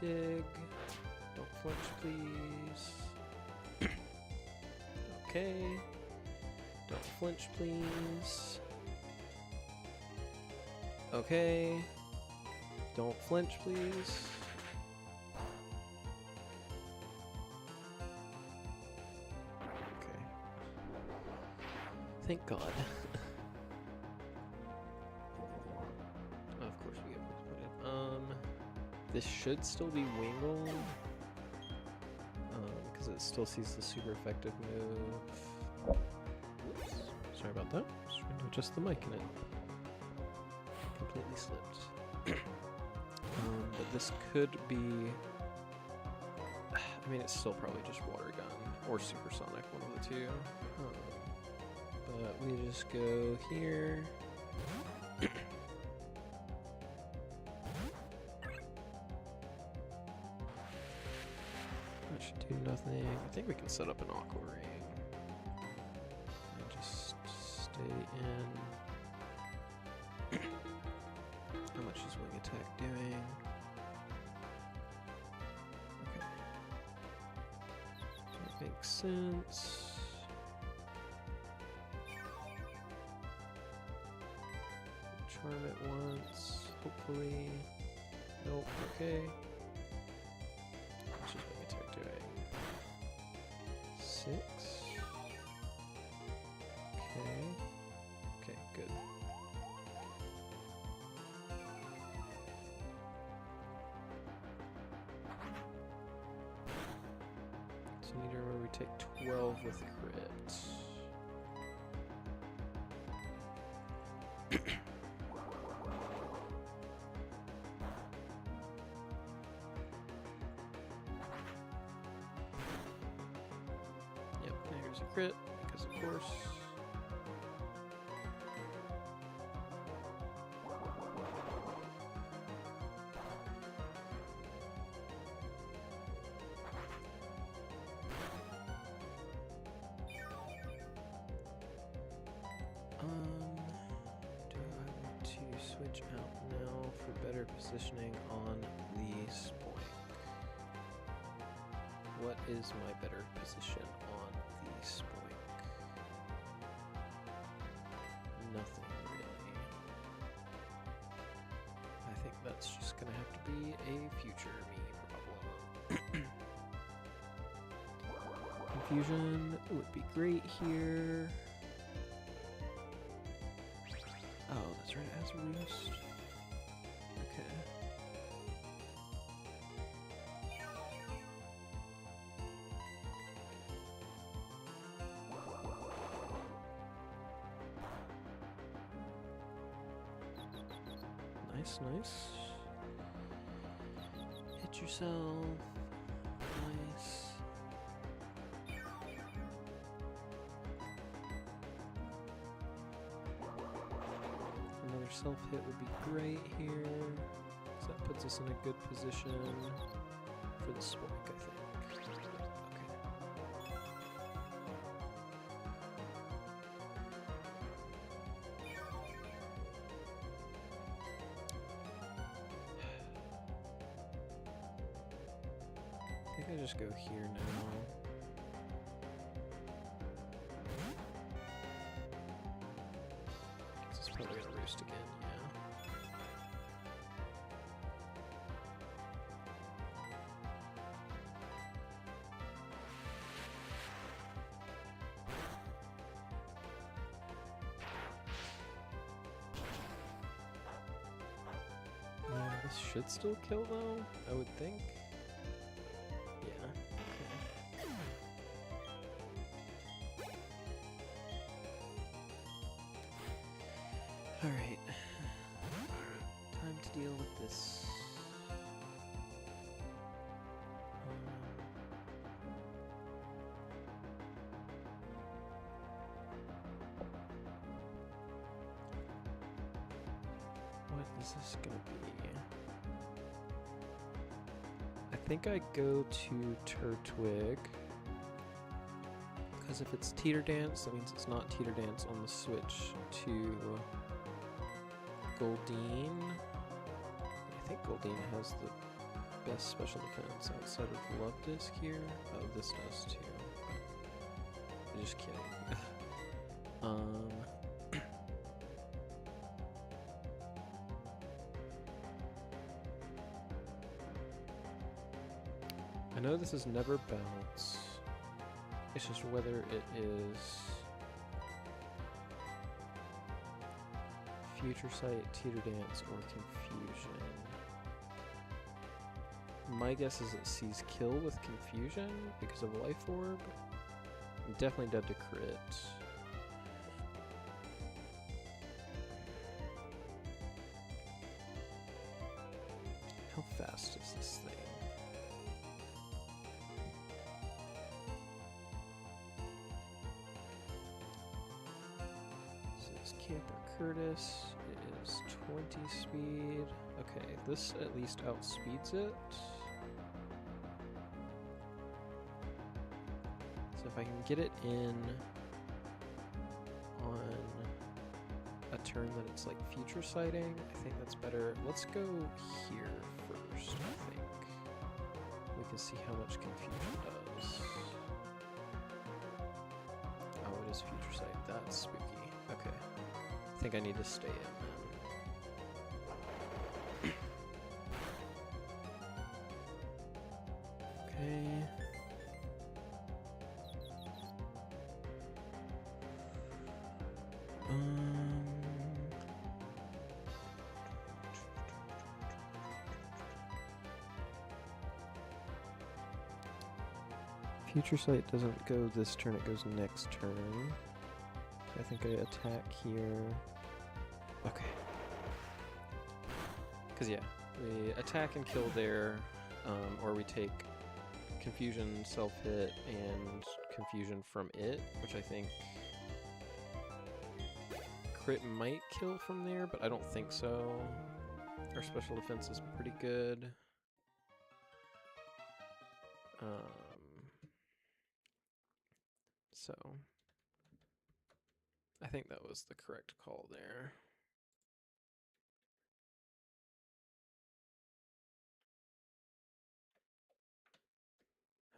Dig. Don't flinch, please. Okay. Don't flinch, please. Okay. Don't flinch, please. Okay. Thank God. Of course we get it. This should still be Wingull, because it still sees the super effective move. Oops. Sorry about that. Just trying to adjust the mic and it completely slipped. But this could be... I mean, it's still probably just Water Gun or Supersonic, one of the two. But we just go here. That should do nothing. I think we can set up an Aqua Ring. And just stay in. How much is Wing Attack doing? Okay. That makes sense. Charm it once, hopefully. Nope, okay. What's his Wing Attack doing? 6? Okay. Okay, good. So you need to remember we take 12 with crit. Yep, there's a crit, because of course. Do I want to switch out now for better positioning on the Spoink? What is my better position on the Spoink? Nothing really. I think that's just gonna have to be a future me problem. Confusion would be great here. Oh, that's right, it has Roost. Okay. Nice, nice. Hit yourself. Nice. Another self-hit would be great here. So that puts us in a good position for the Spoink, I think. I think I just go here now. It's probably gonna roost again, yeah. This should still kill though, I would think. Yeah, okay. Alright. Time to deal with this. is this gonna be? I think I go to Turtwig. Because if it's Teeter Dance, that means it's not Teeter Dance on the switch to Goldeen. I think Goldeen has the best special defense outside of Love Disc here. Oh, this does too. I'm just kidding. I know this is never bounce. It's just whether it is Future Sight, Teeter Dance, or Confusion. My guess is it sees kill with Confusion because of Life Orb. I'm definitely dead to crit. How fast is this thing? This is Camper Curtis. It is 20 speed. Okay, this at least outspeeds it. So if I can get it in on a turn that it's like future sighting, I think that's better. Let's go here first, I think. We can see how much Confusion does. Oh, it is future sight. That's spooky. Okay. I think I need to stay in then. Okay. Future Sight doesn't go this turn, it goes next turn. I think I attack here. Okay. Because yeah, we attack and kill there, or we take Confusion, self-hit, and Confusion from it, which I think crit might kill from there, but I don't think so. Our special defense is pretty good. So I think that was the correct call there.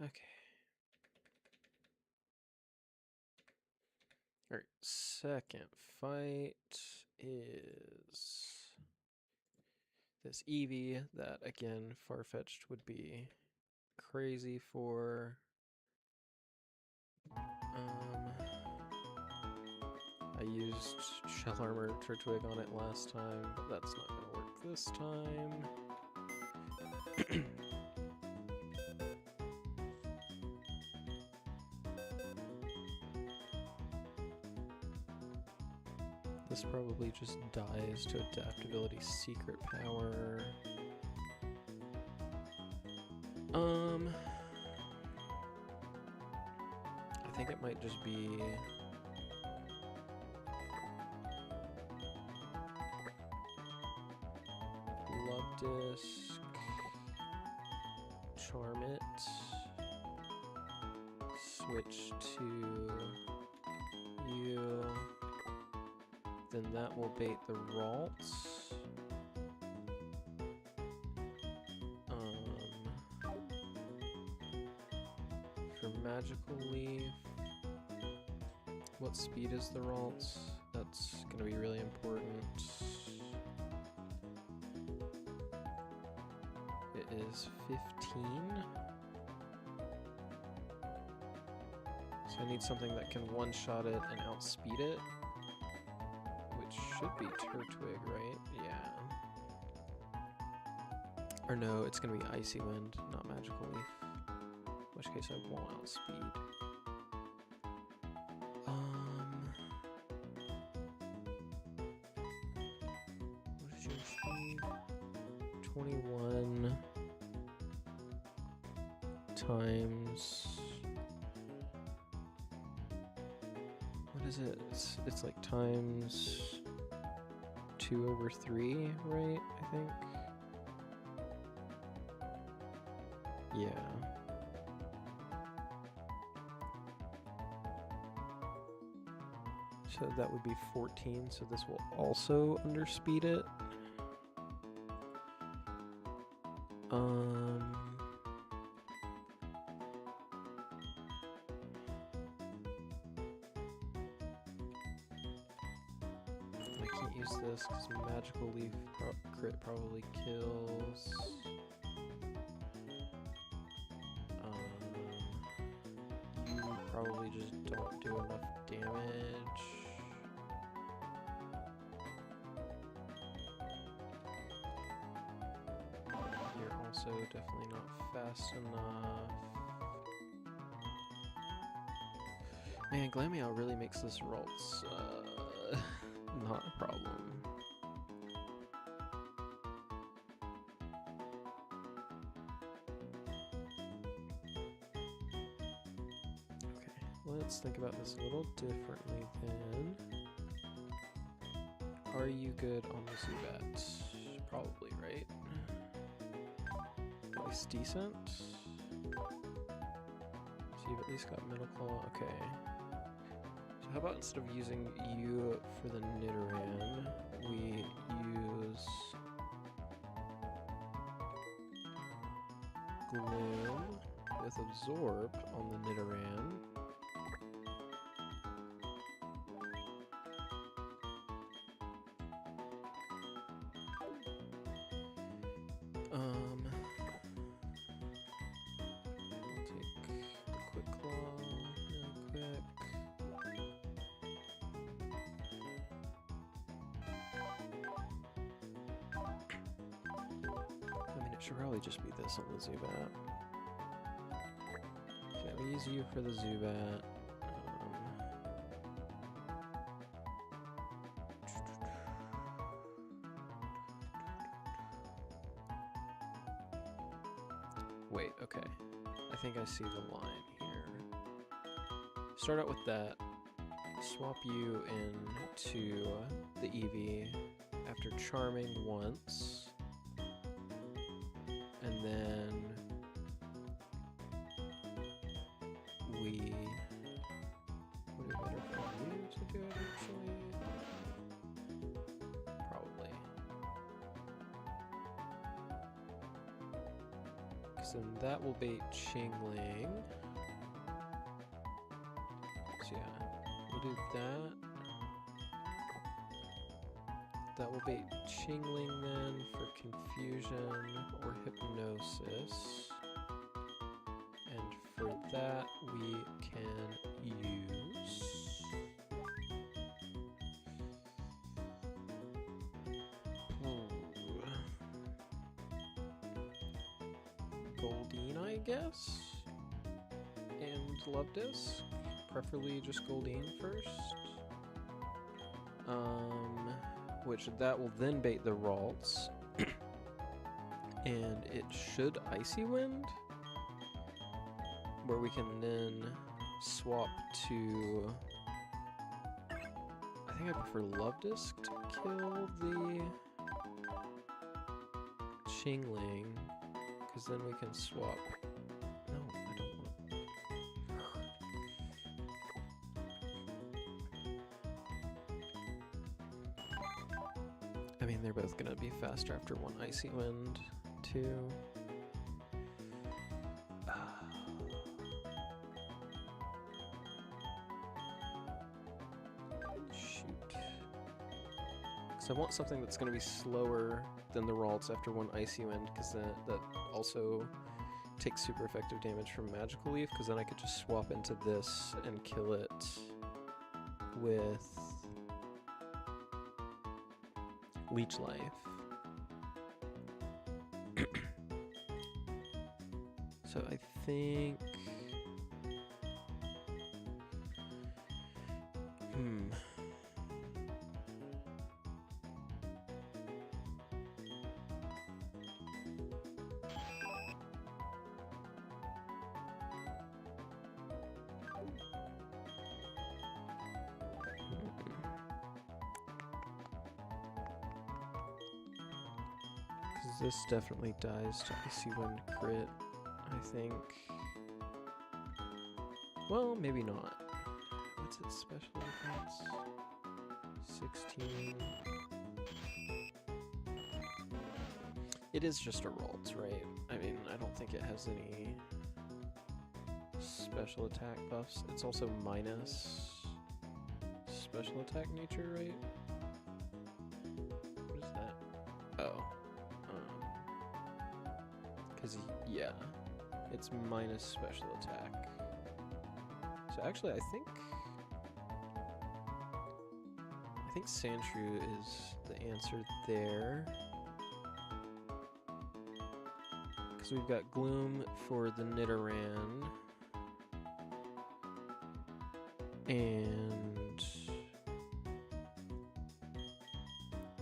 Okay. Alright, second fight is this Eevee that, again, Farfetch'd would be crazy for. I used Shell Armor Turtwig on it last time, but that's not going to work this time. This probably just dies to Adaptability Secret Power. I think it might just be Love Disc, Charm It, switch to you, then that will bait the Ralts. For Magical Leaf, what speed is the Ralts? That's going to be really important. It is 15. So I need something that can one-shot it and outspeed it, which should be Turtwig, right? Yeah. Or no, it's going to be Icy Wind, not Magical Leaf. In which case I won't outspeed. What is your speed? 21 times. What is it? It's like times 2/3, right? I think. Yeah. So that would be 14, so this will also underspeed it. I can't use this because Magical Leaf crit probably kills. You probably just don't do enough damage. You're also definitely not fast enough. Man, Glameow really makes this Ralts not a problem. Okay, let's think about this a little differently then. Are you good on the Zubat? Probably, right? At least decent. So you've at least got Middle Claw, okay. So how about instead of using you for the Nidoran, we use Gloom with Absorb on the Nidoran. I'll take a Quick Claw really quick. I mean, it should probably just be this on the Zubat. Okay, we use you for the Zubat. Wait, okay. I think I see the line here. Start out with that. Swap you into the Eevee after charming once. And then we... Would it be better for you to do it actually? Probably. Because then that will bait Chingling. So yeah, we'll do that. That will bait Chingling then for Confusion or Hypnosis. And for that we can use... Goldeen, I guess? And Love Disc? Preferably just Goldeen first. Which that will then bait the Ralts. And it should Icy Wind, where we can then swap to... I think I prefer Love Disc to kill the Chingling, because then we can swap... No, I don't want... I mean, they're both gonna be faster after one Icy Wind, too. Shoot. Because I want something that's gonna be slower than the Ralts after one Icy Wind, because that also takes super effective damage from Magical Leaf, because then I could just swap into this and kill it with Leech Life. So I think... Because this definitely dies to Icy Wind crit, I think. Well, maybe not. What's its special defense? 16. It is just a Ralt, right? I mean, I don't think it has any special attack buffs. It's also minus special attack nature, right? What is that? Oh. Because, yeah, it's minus special attack. So actually, I think Sandshrew is the answer there. Because we've got Gloom for the Nidoran. And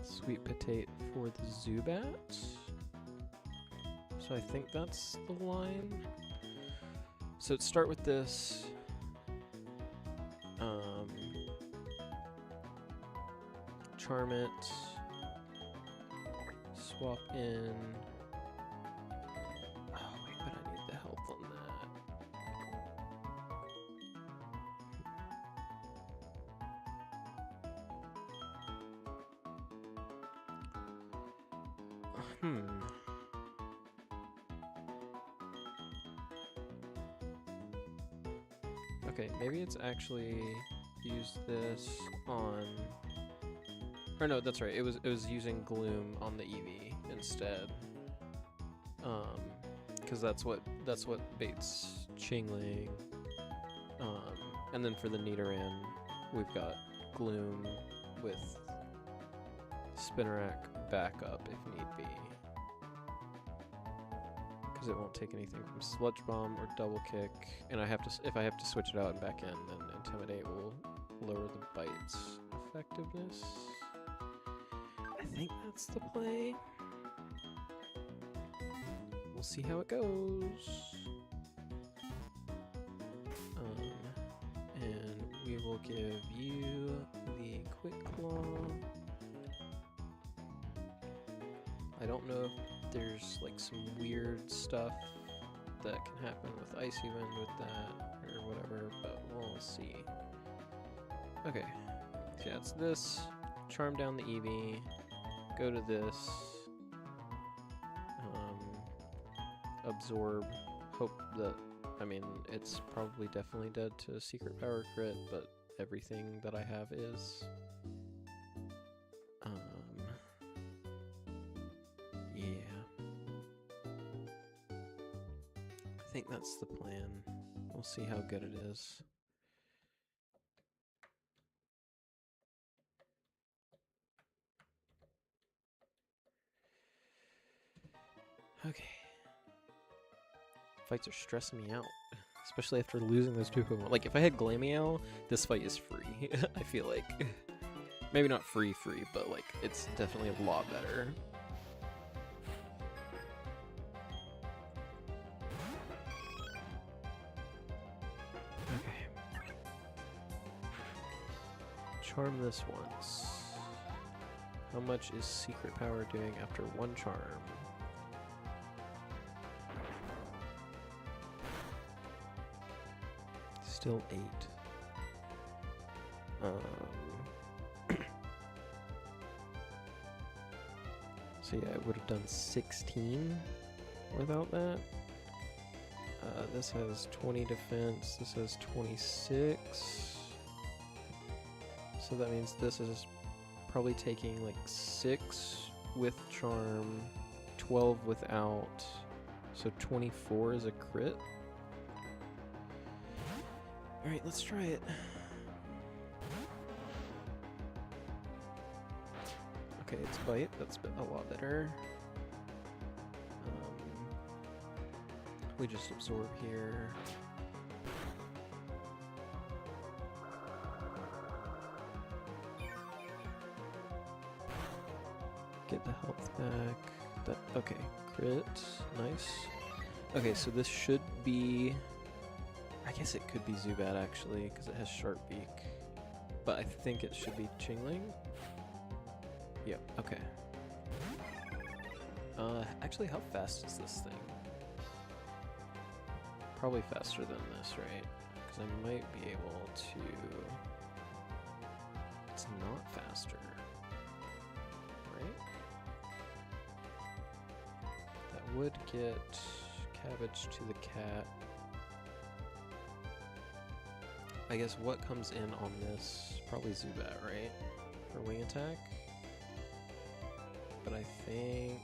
Sweet Potato for the Zubat. So I think that's the line. So let's start with this. Charm it. Swap in. Oh wait, but I need the health on that. Okay, maybe it's actually used this on. Or no, that's right. It was using Gloom on the Eevee instead. Because that's what baits Chingling. And then for the Nidoran, we've got Gloom with Spinarak backup if need be. Because it won't take anything from Sludge Bomb or Double Kick, and if I have to switch it out and back in, then Intimidate will lower the bite's effectiveness. I think that's the play. We'll see how it goes. And we will give you the Quick Claw. I don't know if there's like some weird stuff that can happen with Icy Wind with that or whatever, but we'll see. Okay, so yeah, it's this. Charm down the Eevee. Go to this. Absorb. Hope that, I mean, it's probably definitely dead to Secret Power crit, but everything that I have is. Yeah. I think that's the plan. We'll see how good it is. Okay. Fights are stressing me out, especially after losing those two Pokemon. Like, if I had Glameow, this fight is free, I feel like. Maybe not free, but, like, it's definitely a lot better. Okay. Charm this once. How much is Secret Power doing after one charm? Still 8. So yeah, I would have done 16 without that. This has 20 defense, this has 26. So that means this is probably taking like 6 with charm, 12 without, so 24 is a crit. Alright, let's try it. Okay, it's bite, that's a lot better. We just absorb here. Get the health back. Okay, crit, nice. Okay, so this should be, I guess it could be Zubat actually, because it has Sharp Beak. But I think it should be Chingling. Yep, okay. Actually, how fast is this thing? Probably faster than this, right? Because I might be able to... It's not faster, right? That would get cabbage to the cat. I guess what comes in on this? Probably Zubat, right? For wing attack? But I think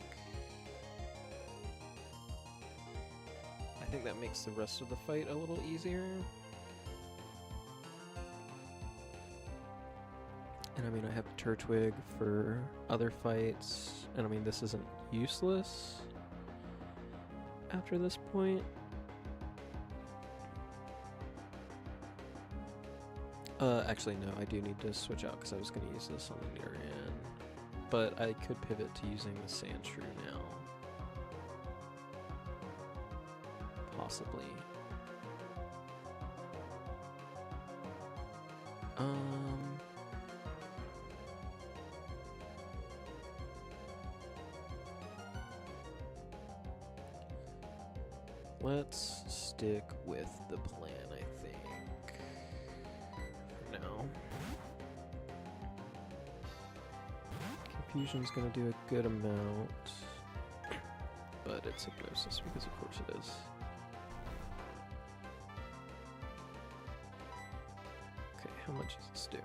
that makes the rest of the fight a little easier. And I mean, I have Turtwig for other fights, and I mean, this isn't useless after this point. Actually no, I do need to switch out because I was going to use this on the near end. But I could pivot to using the Sandshrew now. Possibly. Let's stick with the plan, I think, for now. Confusion's gonna do a good amount, but it's Hypnosis because of course it is. Okay, how much is this doing?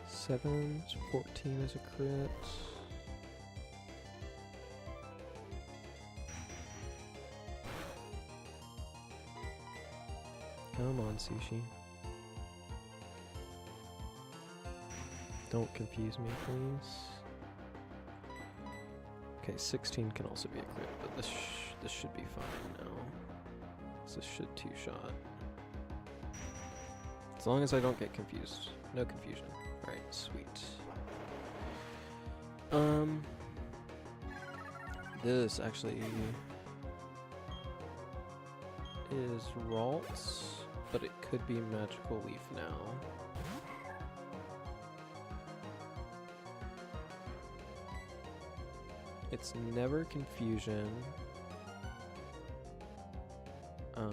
Seven, 14 is a crit. Come on, Sushi. Don't confuse me, please. Okay, 16 can also be a crit, but this should be fine now. This should two-shot. As long as I don't get confused. No confusion. Alright, sweet. This actually is Ralts, but it could be Magical Leaf now. It's never Confusion. I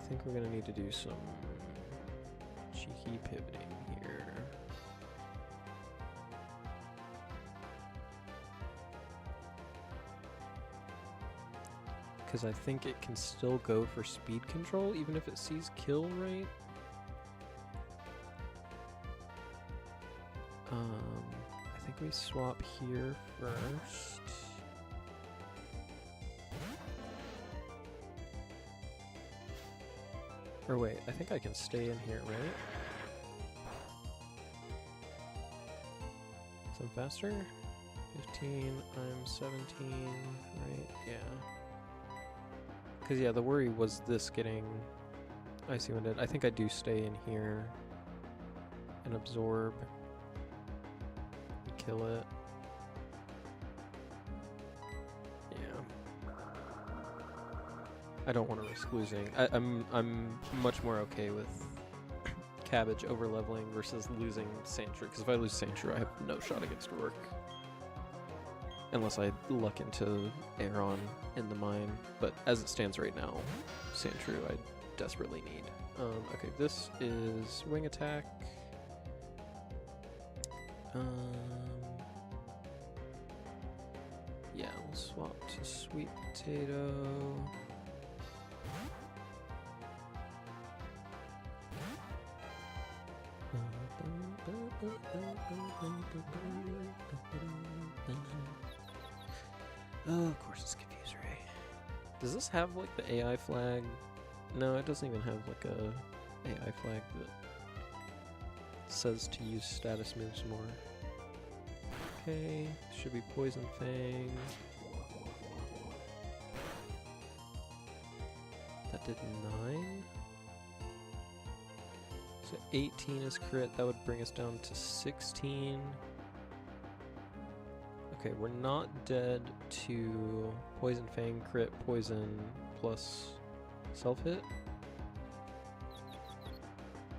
think we're gonna need to do some cheeky pivoting here. Because I think it can still go for speed control even if it sees kill, right? I think we swap here first. Or wait, I think I can stay in here, right? So I'm faster? 15, I'm 17, right? Yeah. Because yeah, the worry was this getting Icy Winded. I think I do stay in here and absorb and kill it. Yeah. I don't want to risk losing. I'm much more okay with Cabbage over leveling versus losing Sandshrew, because if I lose Sandshrew, I have no shot against Roark. Unless I luck into Aeron in the mine, but as it stands right now, Sandshrew I desperately need. Okay, this is Wing Attack. Yeah, we'll swap to Sweet Potato. Oh, of course it's Confuse Ray. Does this have like the AI flag? No, it doesn't even have like a AI flag that says to use status moves more. Okay, should be Poison Fang. That did 9. So 18 is crit, that would bring us down to 16. Okay, we're not dead to Poison Fang, crit, poison, plus self-hit.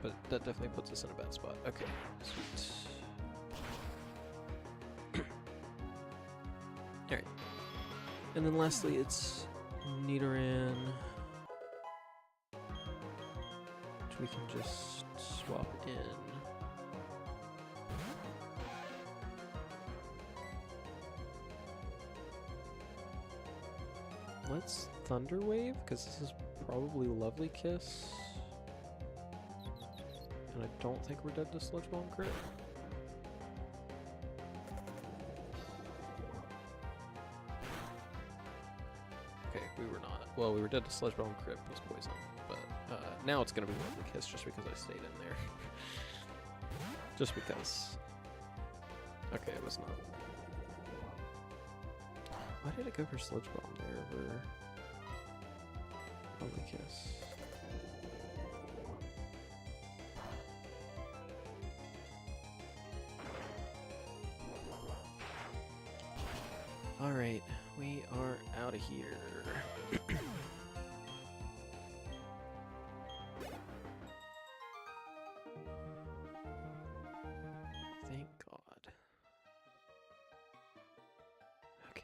but that definitely puts us in a bad spot. Okay, sweet. Alright. And then lastly, it's Nidoran, which we can just swap in. Let's Thunder Wave, because this is probably Lovely Kiss. And I don't think we're dead to Sludge Bomb crit. Okay, we were not. Well, we were dead to Sludge Bomb crit was poison, but now it's going to be Lovely Kiss just because I stayed in there. Just because. Okay, it was not. Why did it go for Sludge Bomb there over Lovely Kiss? Alright, we are out of here. Thank God. Okay.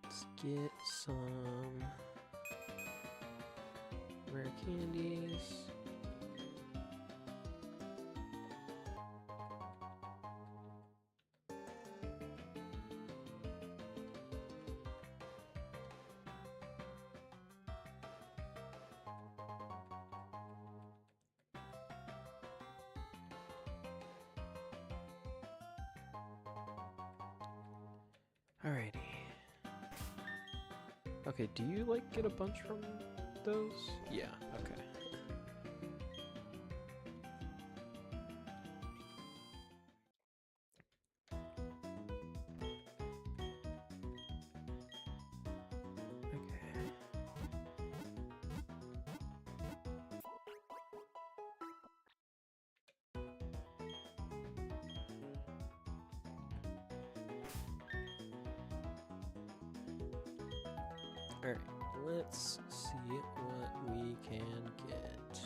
Let's get some rare candies. Alrighty. Okay, do you like get a bunch from those? Yeah, okay. Okay. Alright, let's see what we can get.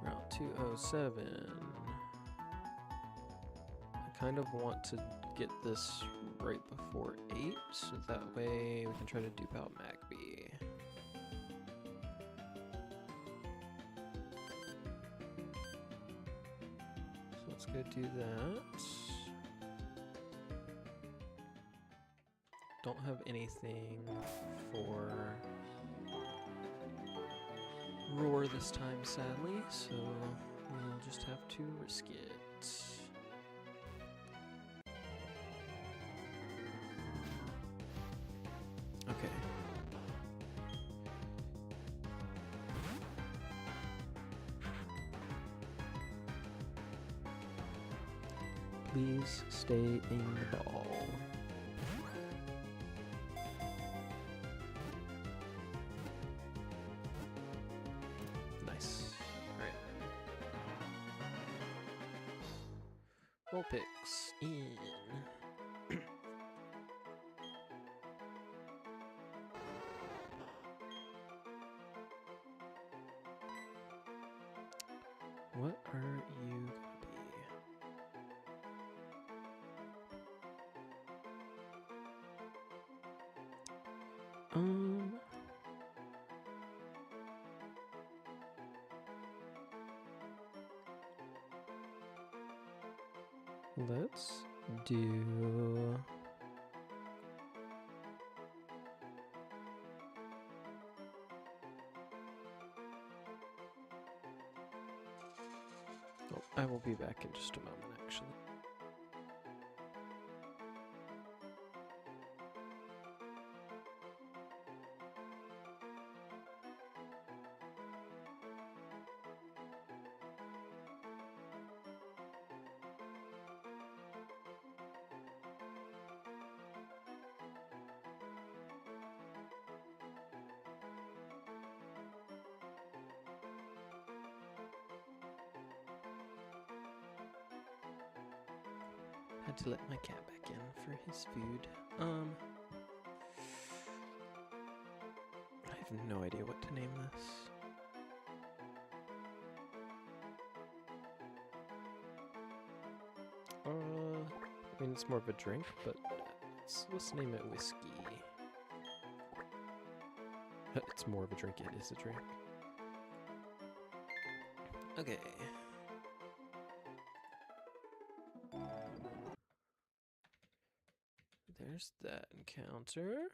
Route 207. I kind of want to get this right before 8, so that way we can try to dupe out Magby. So let's go do that. Don't have anything for Roar this time, sadly, so we'll just have to risk it. Okay. Please stay in the ball. Vulpix in. What are you gonna be? Let's do... Oh, I will be back in just a moment, actually. to let my cat back in for his food. I have no idea what to name this. I mean, it's more of a drink, but let's name it whiskey. It's more of a drink, it is a drink. Okay. There's that encounter.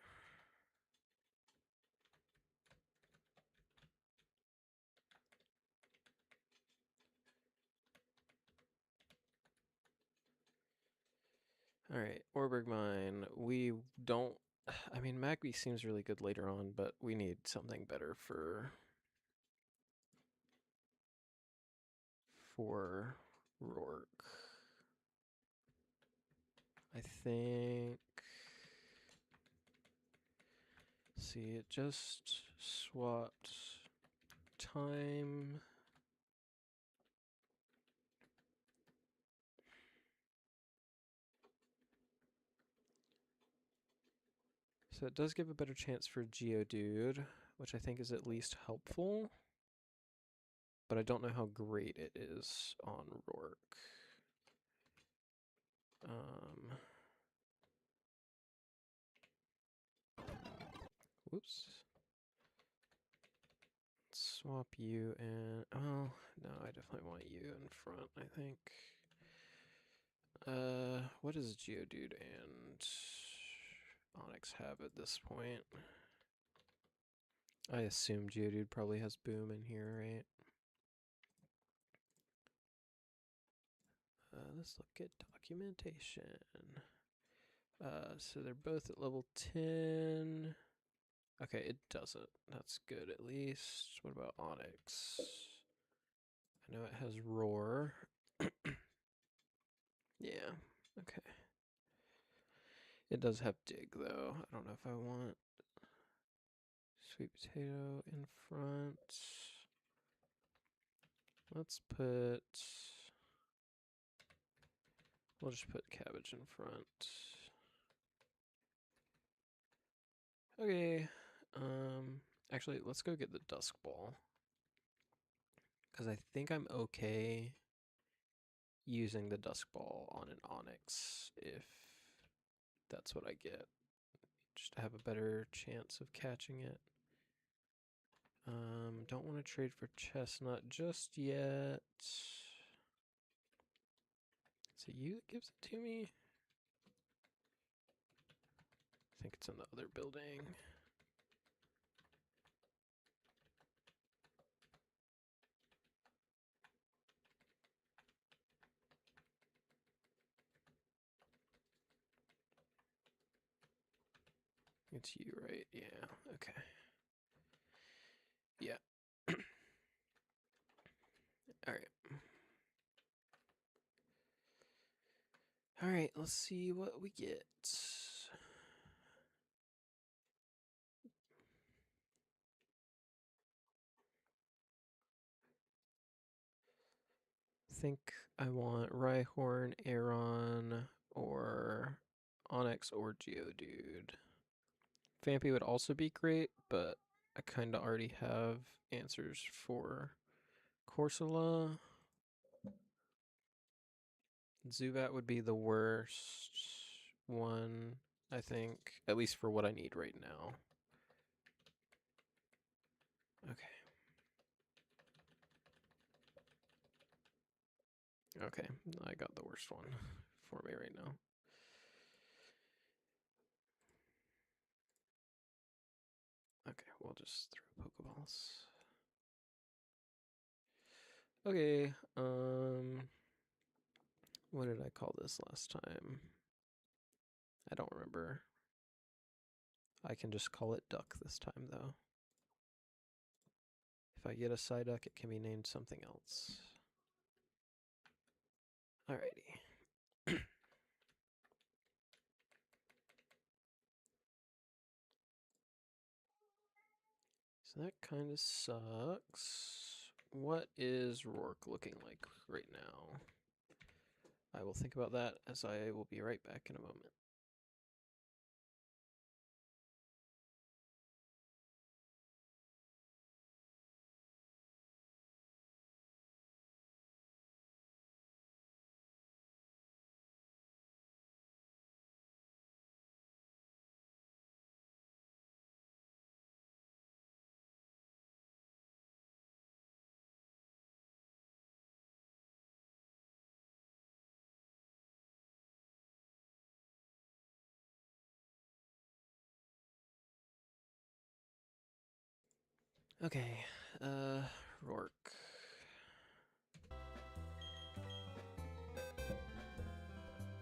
Alright, Orberg Mine. We don't... I mean, Magby seems really good later on, but we need something better for Roark. I think... See, it just swapped time. So it does give a better chance for Geodude, which I think is at least helpful. But I don't know how great it is on Roark. Whoops. Swap you and... Oh, no, I definitely want you in front, I think. What does Geodude and Onix have at this point? I assume Geodude probably has Boom in here, right? Let's look at documentation. So they're both at level 10. Okay, it doesn't. That's good at least. What about Onix? I know it has Roar. Yeah, okay. It does have Dig, though. I don't know if I want Sweet Potato in front. Let's put... We'll just put Cabbage in front. Okay. Actually, let's go get the Dusk Ball. Because I think I'm okay using the Dusk Ball on an Onix if that's what I get. Just to have a better chance of catching it. Don't want to trade for Chestnut just yet. Is it you that gives it to me? I think it's in the other building. It's you, right? Yeah, okay. Yeah. Alright. Alright, let's see what we get. Think I want Rhyhorn, Aeron, or Onix or Geodude. Vampy would also be great, but I kind of already have answers for Corsola. Zubat would be the worst one, I think, at least for what I need right now. Okay. Okay, I got the worst one for me right now. Okay, we'll just throw Pokeballs. Okay, what did I call this last time? I don't remember. I can just call it Duck this time, though. If I get a Psyduck, it can be named something else. Alrighty. So that kind of sucks. What is Roark looking like right now? I will think about that as I will be right back in a moment. Okay, Roark.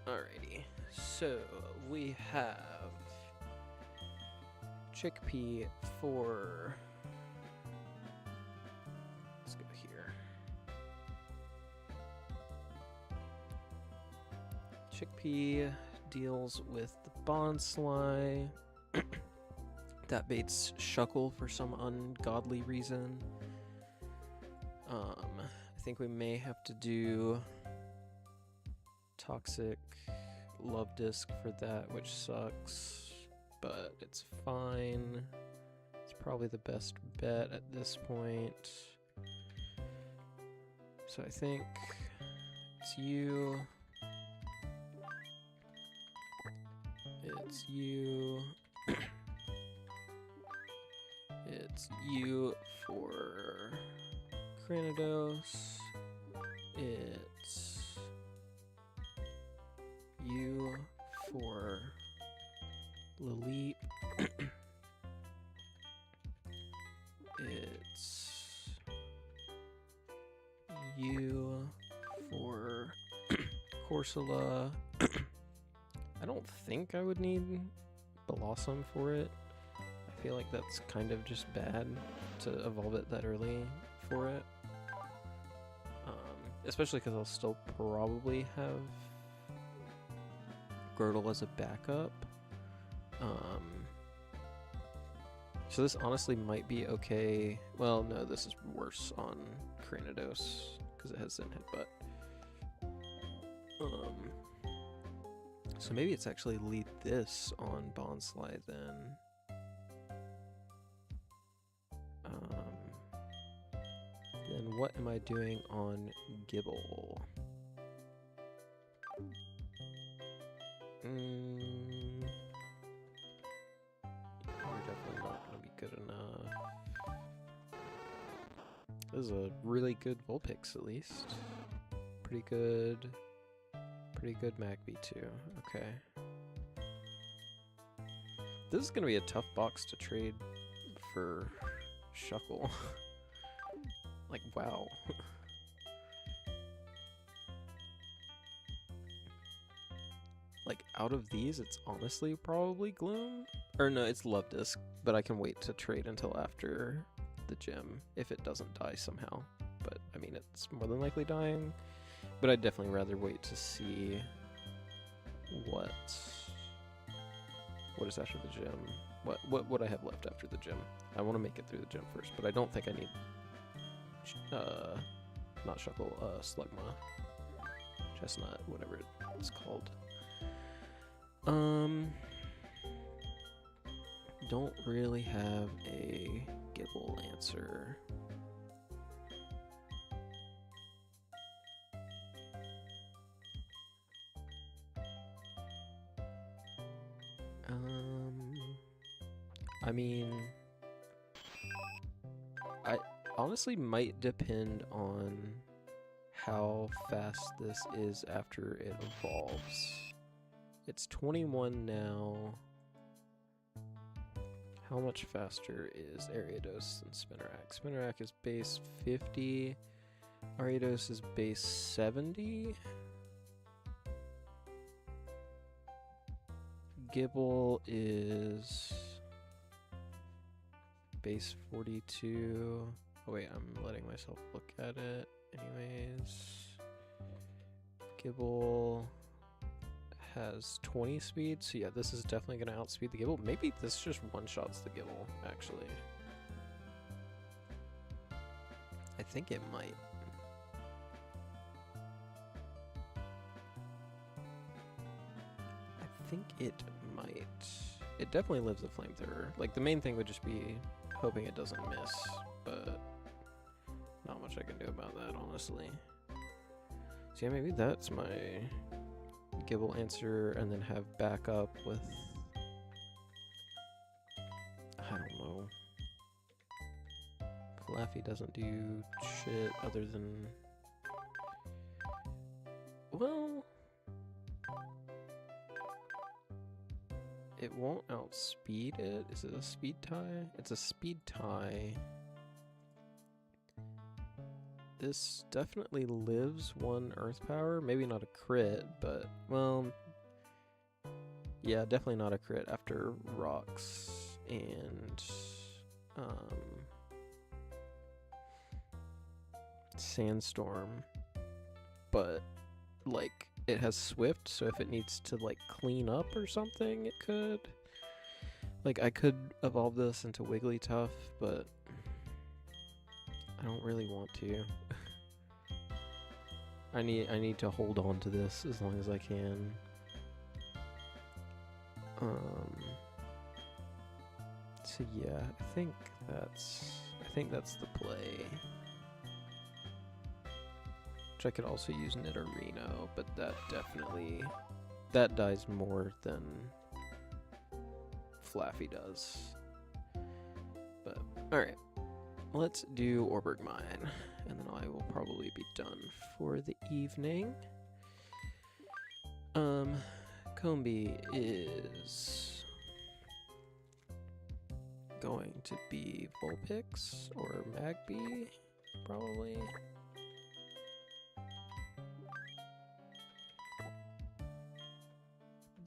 Alrighty, so we have chickpea for. Let's go here. Chickpea deals with the Bonsly. That baits Shuckle for some ungodly reason. I think we may have to do Toxic Love Disc for that, which sucks, but it's fine. It's probably the best bet at this point. So I think it's you. It's you. It's you for Cranidos. It's you for Lilith. It's you for Corsola. I don't think I would need Blossom for it. I feel like that's kind of just bad to evolve it that early for it. Especially because I'll still probably have Girdle as a backup. So this honestly might be okay. Well, no, this is worse on Cranidos because it has Zen Headbutt. So maybe it's actually lead this on Bonsly then. Then what am I doing on Gibble? You're definitely not going to be good enough. This is a really good Vulpix, at least. Pretty good Magby too. Okay. This is going to be a tough box to trade for Shuckle. Like, wow. Like, out of these, it's honestly probably Gloom. Or no, it's Love Disc, but I can wait to trade until after the gym if it doesn't die somehow. But, I mean, it's more than likely dying. But I'd definitely rather wait to see what is after the gym. What I have left after the gym. I want to make it through the gym first, but I don't think I need not Shuckle, Slugma, Chestnut, whatever it's called. Don't really have a Gibble answer. I mean, I honestly might depend on how fast this is after it evolves. It's 21 now. How much faster is Ariados than Spinarak? Spinarak is base 50. Ariados is base 70. Gibble is base 42. Oh wait, I'm letting myself look at it. Anyways, Gibble has 20 speed, so yeah, this is definitely going to outspeed the Gibble. Maybe this just one-shots the Gibble, actually. I think it might. think it might. It definitely lives a flamethrower. Like, the main thing would just be hoping it doesn't miss, but not much I can do about that, honestly. So yeah, maybe that's my Gibble answer, and then have backup with, I don't know. Flaffy doesn't do shit other than, well, it won't outspeed it. Is it a speed tie? It's a speed tie. This definitely lives one earth power. Maybe not a crit, but, well, yeah, definitely not a crit after rocks and sandstorm. But, like, it has swift, so if it needs to, like, clean up or something, it could. Like, I could evolve this into Wigglytuff, but I don't really want to. I need to hold on to this as long as I can. So yeah, I think that's the play. Which I could also use Nidorino, but that dies more than Flaffy does. But alright. Let's do Orberg Mine, and then I will probably be done for the evening. Combee is going to be Vulpix or Magby, probably.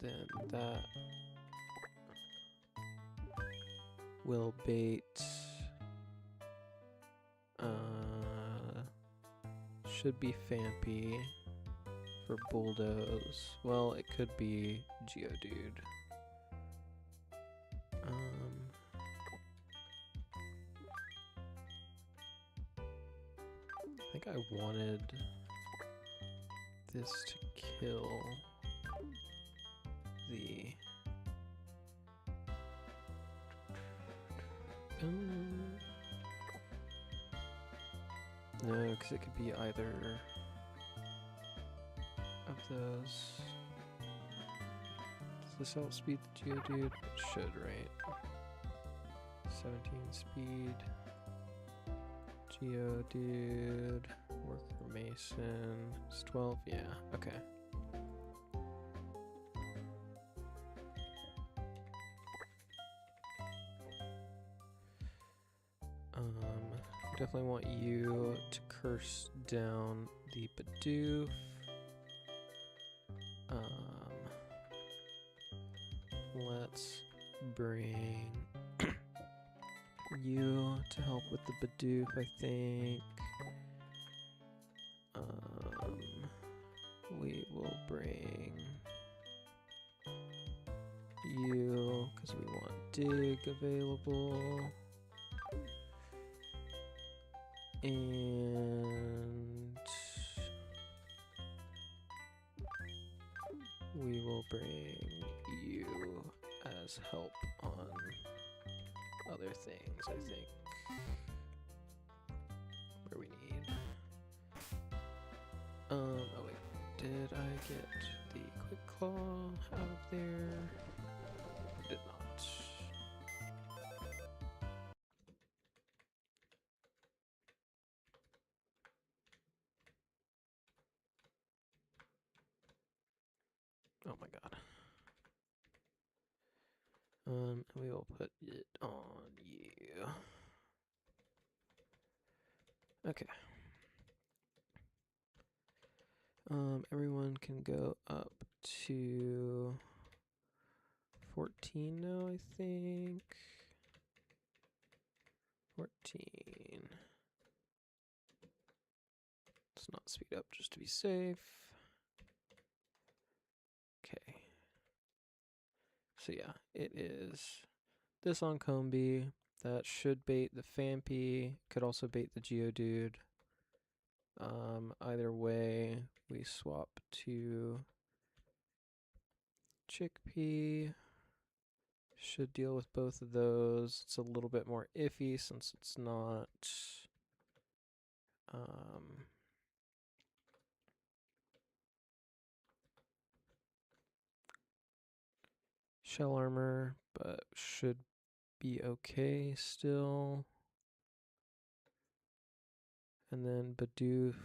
Then that will bait. Should be Phanpy for Bulldoze. Well, it could be Geodude. I think I wanted this to kill the... No, because it could be either of those. Does this outspeed the Geodude? It should, right? 17 speed. Geodude. Worker Mason. It's 12. Yeah, okay. Definitely want you to curse down the Bidoof. Let's bring you to help with the Bidoof, I think. We will bring you, because we want Dig available. And we will bring you as help on other things, I think. Where we need. Oh wait, did I get the Quick Claw out of there? I did not. Oh my god. We will put it on you. Okay. Everyone can go up to 14 now, I think. 14. Let's not speed up just to be safe. Okay. So yeah, it is this on Combee. That should bait the Phanpy. Could also bait the Geodude. Either way, we swap to Chickpea should deal with both of those. It's a little bit more iffy since it's not shell armor, but should be okay still. And then Bidoof,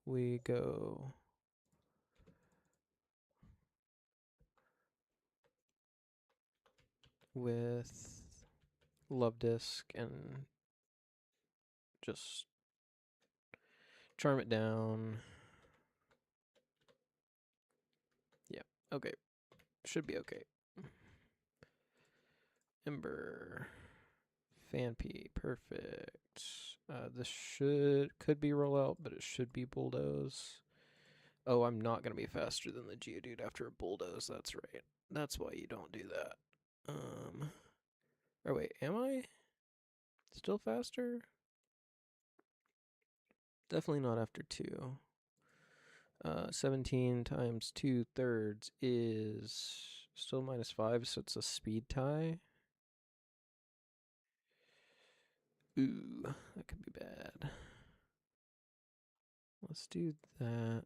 we go with Love Disc and just charm it down. Yeah, okay. Should be okay. Ember. Fanpea, perfect. This could be rollout, but it should be bulldoze. Oh, I'm not gonna be faster than the Geodude after a bulldoze. That's right. That's why you don't do that. Oh wait, am I still faster? Definitely not after 2. 17 times 2/3 is still -5, so it's a speed tie. Ooh, that could be bad. Let's do that.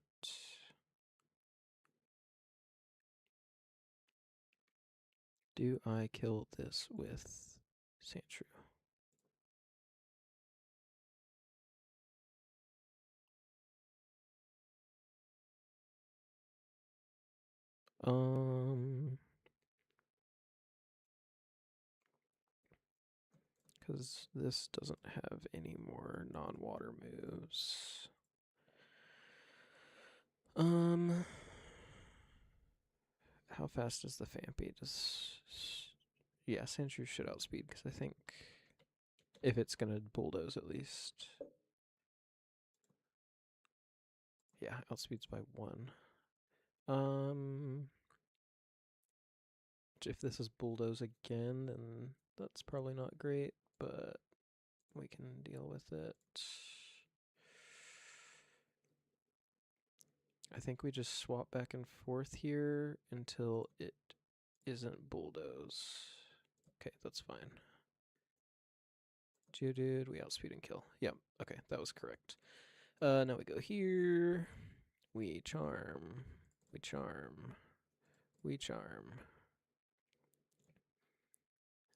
Do I kill this with Sandshrew? Because this doesn't have any more non-water moves. How fast is the Fampy? Yeah, Sandshrew should outspeed, because I think if it's gonna bulldoze at least. Yeah, outspeeds by 1. If this is bulldoze again, then that's probably not great, but we can deal with it. I think we just swap back and forth here until it isn't bulldoze. Okay, that's fine. Geodude, we outspeed and kill. Yep, okay, that was correct. Now we go here. We charm. We charm. We charm.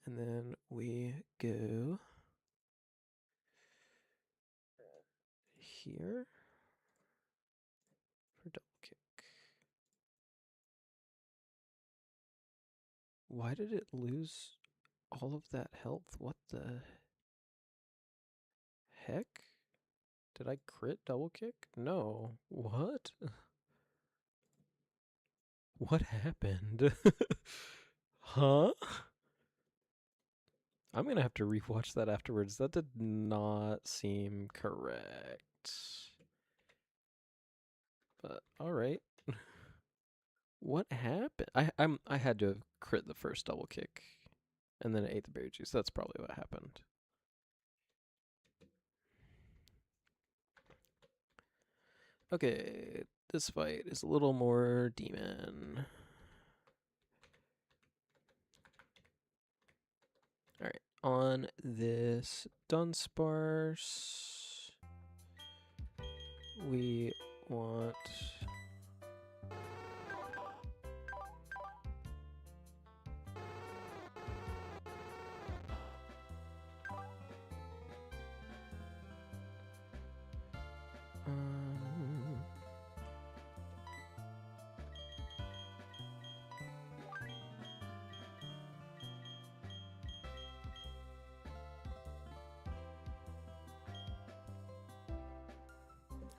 And then we go here for double kick. Why did it lose all of that health? What the heck? Did I crit double kick? No. What? What happened? Huh? I'm gonna have to rewatch that afterwards. That did not seem correct. But alright. What happened? I had to have crit the first double kick and then it ate the berry juice. That's probably what happened. Okay, this fight is a little more demon. Alright, on this Dunsparce, we want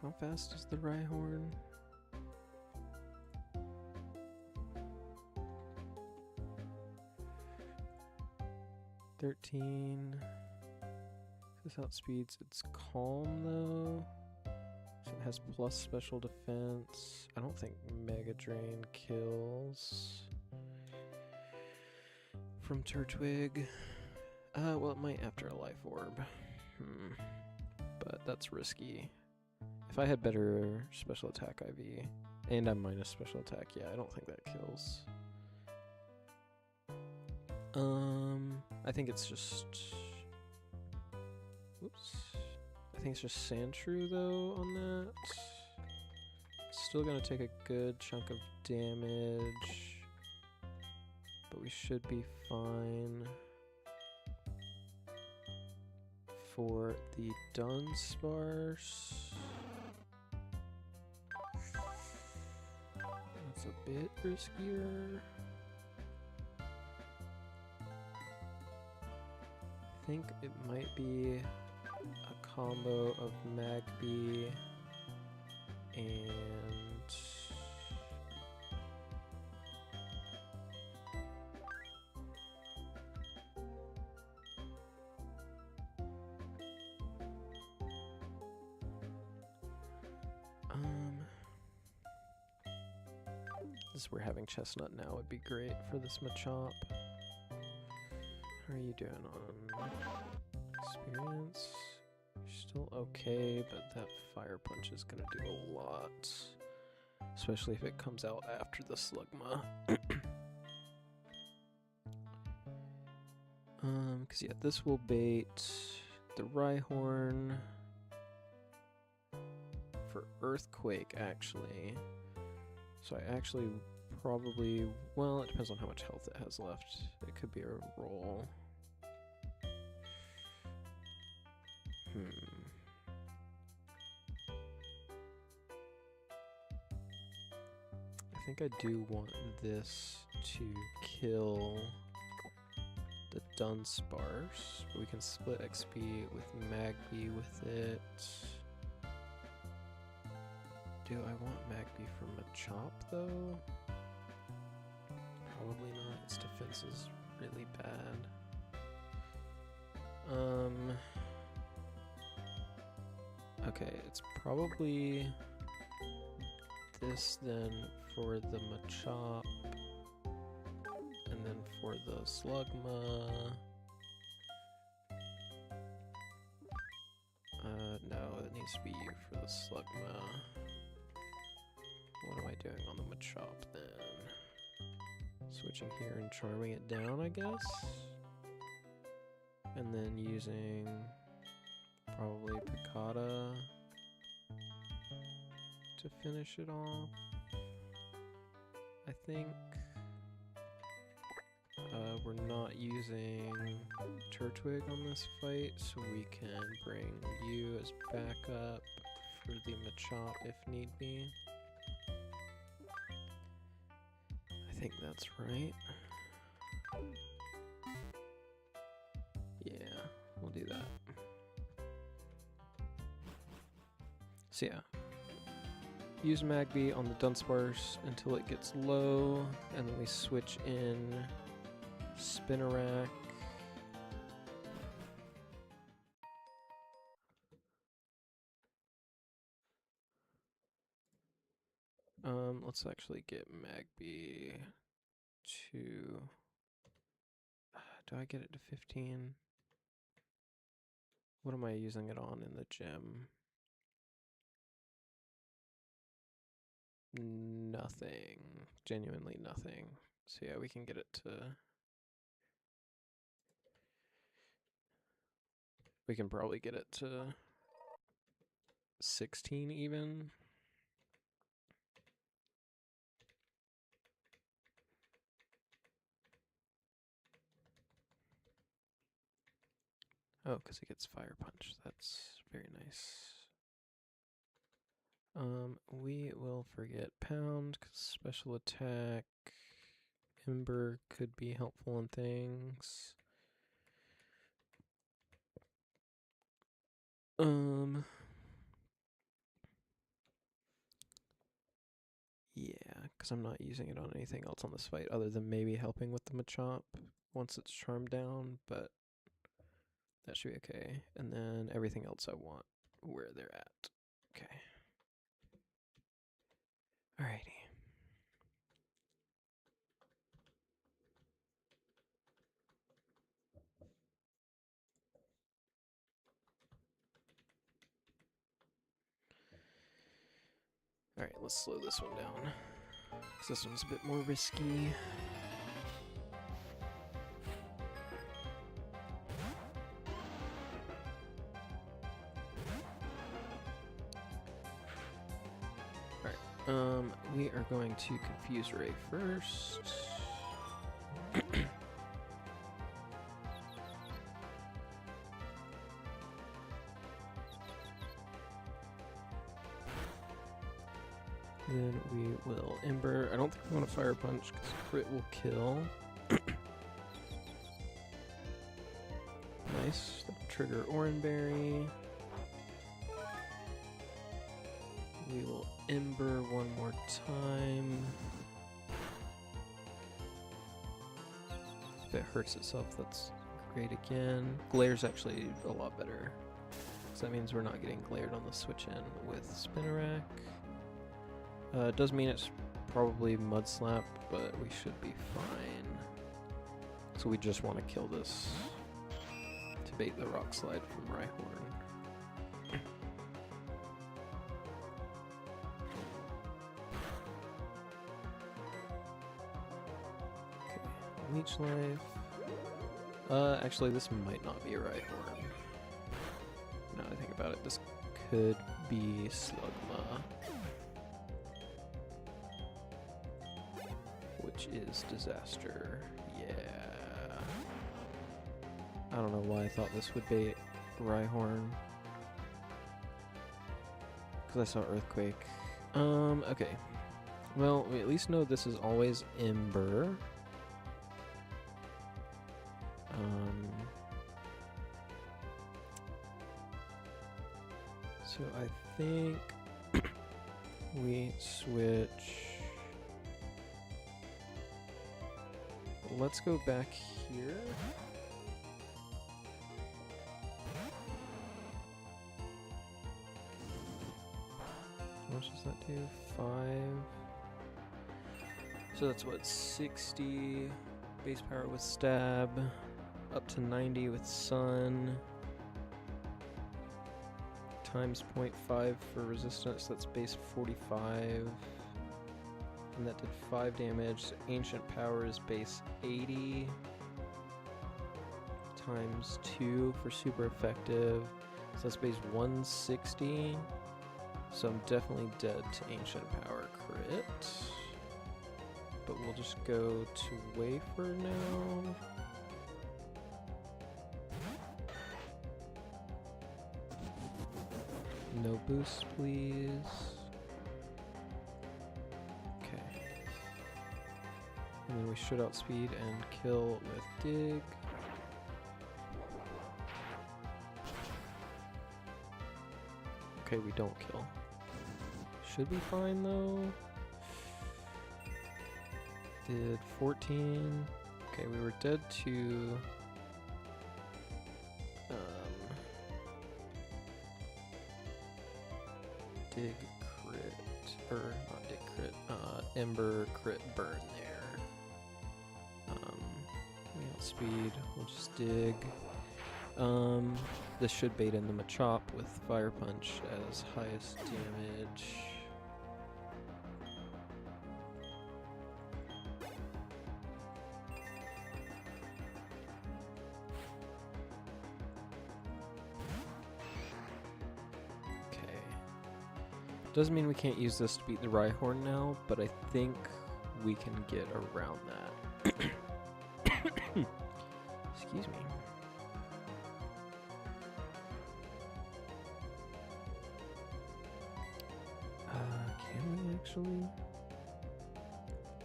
how fast is the Rhyhorn? $13. This outspeeds. It's calm though. So it has plus special defense. I don't think Mega Drain kills from Turtwig. Well, it might after a Life Orb. But that's risky. If I had better special attack IV, and I'm minus special attack, yeah, I don't think that kills. I think it's just... Oops. I think it's just Sandshrew, though, on that. Still gonna take a good chunk of damage, but we should be fine. For the Dunsparce, that's a bit riskier. I think it might be a combo of Magby and this we're having Chestnut now would be great for this Machop. How are you doing on experience? You're still okay, but that Fire Punch is gonna do a lot. Especially if it comes out after the Slugma. Cause yeah, this will bait the Rhyhorn for Earthquake actually. So I actually probably, well, it depends on how much health it has left. It could be a roll. I think I do want this to kill the Dunsparce, but we can split XP with Magby with it. Do I want Magby for Machop though? Probably not, its defense is really bad. Okay, it's probably this then for the Machop, and then for the Slugma. No, it needs to be you for the Slugma. What am I doing on the Machop then? Switching here and charming it down, I guess? And then using probably Picata to finish it off. I think we're not using Turtwig on this fight, so we can bring you as backup for the Machop if need be. I think that's right. Yeah, we'll do that. So yeah, use Magby on the Dunsparce until it gets low, and then we switch in Spinarak. Let's actually get Magby to... do I get it to 15? What am I using it on in the gym? Nothing. Genuinely nothing. So yeah, we can get it to... we can probably get it to 16 even. Oh, because it gets Fire Punch. That's very nice. We will forget Pound, because special attack. Ember could be helpful in things. Yeah, because I'm not using it on anything else on this fight other than maybe helping with the Machop once it's charmed down, but that should be okay. And then everything else I want where they're at. Okay. Alrighty. Alright, let's slow this one down. This one's a bit more risky. We are going to confuse Ray first. Then we will Ember. I don't think we want to Fire Punch because crit will kill. Nice. That'll trigger Oranberry. We will Ember one more time. If it hurts itself, that's great again. Glare's actually a lot better. So that means we're not getting glared on the switch in with Spinnerack. It does mean it's probably Mud Slap, but we should be fine. So we just want to kill this to bait the Rock Slide from Rhyhorn. Okay, Leech Life. Actually, this might not be a Rhyhorn. Now that I think about it, this could be Slugma. Which is Disaster. Yeah. I don't know why I thought this would be Rhyhorn. Because I saw Earthquake. Okay. Well, we at least know this is always Ember. So I think we switch. Let's go back here. How much does that do? 5. So that's what, 60 base power with Stab, up to 90 with Sun, times 0.5 for resistance, that's base 45. And that did 5 damage. So Ancient Power is base 80 times 2 for super effective. So that's base 160. So I'm definitely dead to Ancient Power crit. But we'll just go to Wafer now. No boost, please. And then we should outspeed and kill with Dig. Okay, we don't kill. Should be fine though. Did 14. Okay, we were dead to Dig crit, or not Dig crit, Ember crit burn there. We outspeed, we'll just Dig. This should bait in the Machop with Fire Punch as highest damage. Doesn't mean we can't use this to beat the Rhyhorn now, but I think we can get around that. Excuse me. Can we actually?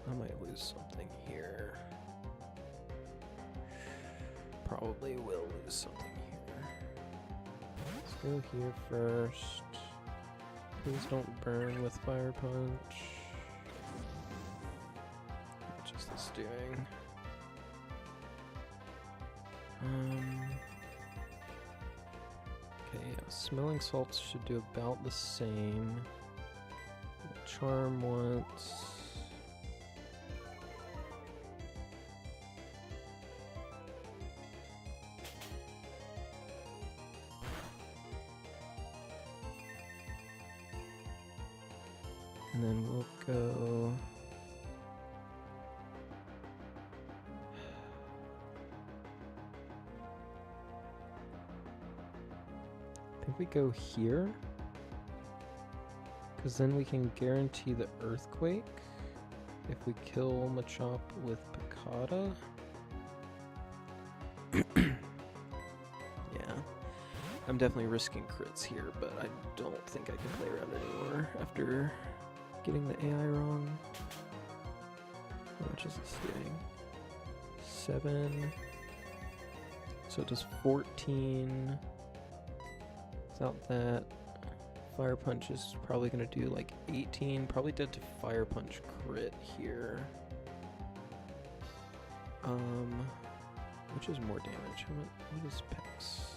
I might lose something here. Probably will lose something here. Let's go here first. Please don't burn with Fire Punch. What is this doing? Okay, yeah, Smelling Salts should do about the same. Charm once. And then we'll go... I think we go here. Because then we can guarantee the Earthquake if we kill Machop with Picata. Yeah. I'm definitely risking crits here, but I don't think I can play around anymore after getting the AI wrong. How much is this doing? 7. So it does 14. Without that, Fire Punch is probably going to do like 18. Probably dead to Fire Punch crit here. Which is more damage? What is Peck's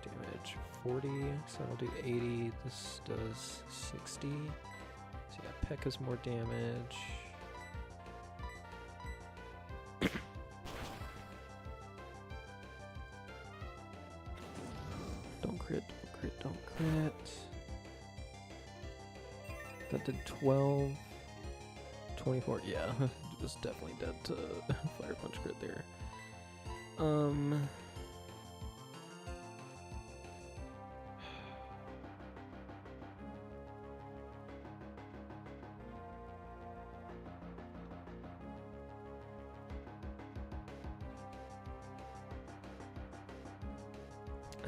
damage? 40, so I'll do 80. This does 60. So yeah, Peck has more damage. Don't crit, don't crit, don't crit. That did 12. 24, yeah. It was definitely dead to Fire Punch crit there.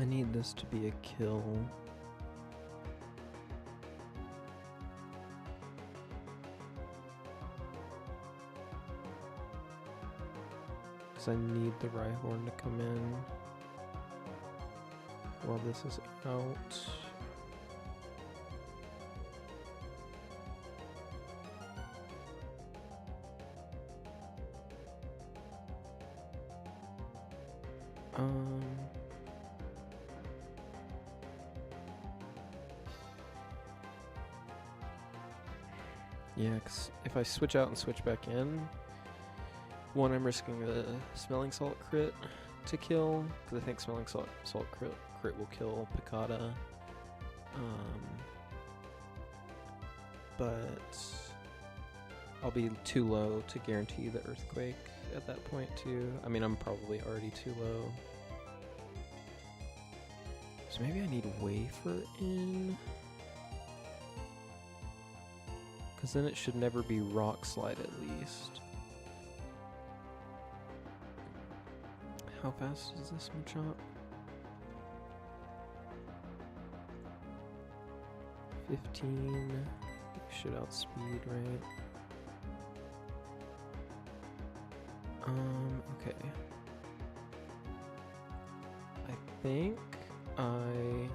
I need this to be a kill. I need the Rhyhorn to come in while this is out. Yeah, 'cause if I switch out and switch back in, one, I'm risking the Smelling Salt crit to kill, because I think Smelling Salt crit will kill Picata. But I'll be too low to guarantee the Earthquake at that point too. I mean, I'm probably already too low. So maybe I need Wafer in. Because then it should never be Rock Slide at least. How fast is this Machop? 15. Should outspeed, right? Okay. I think I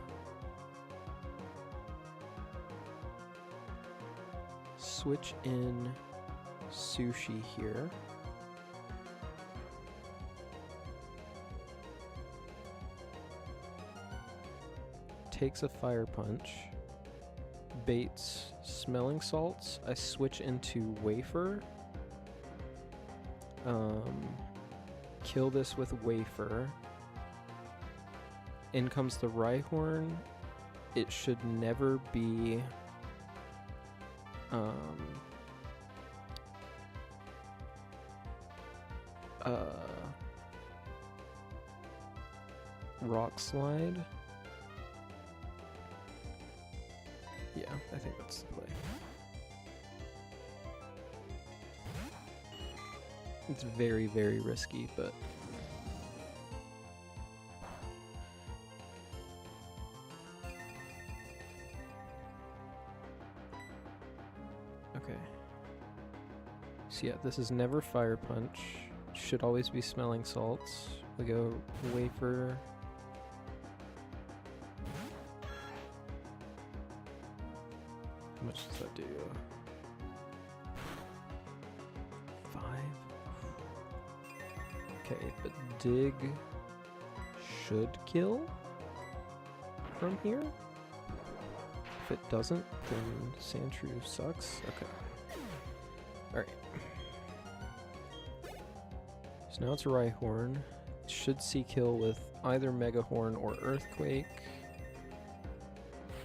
switch in Sushi here. Takes a Fire Punch, baits Smelling Salts. I switch into Wafer. Kill this with Wafer. In comes the Rhyhorn. It should never be Rock Slide. Yeah, I think that's the play. It's very, very risky, but okay. So yeah, this is never Fire Punch. Should always be Smelling Salts. We go Wafer. How much does that do? 5. Okay, but Dig should kill from here. If it doesn't, then Sandshrew sucks. Okay. Alright. So now it's Rhyhorn. Should see kill with either Megahorn or Earthquake.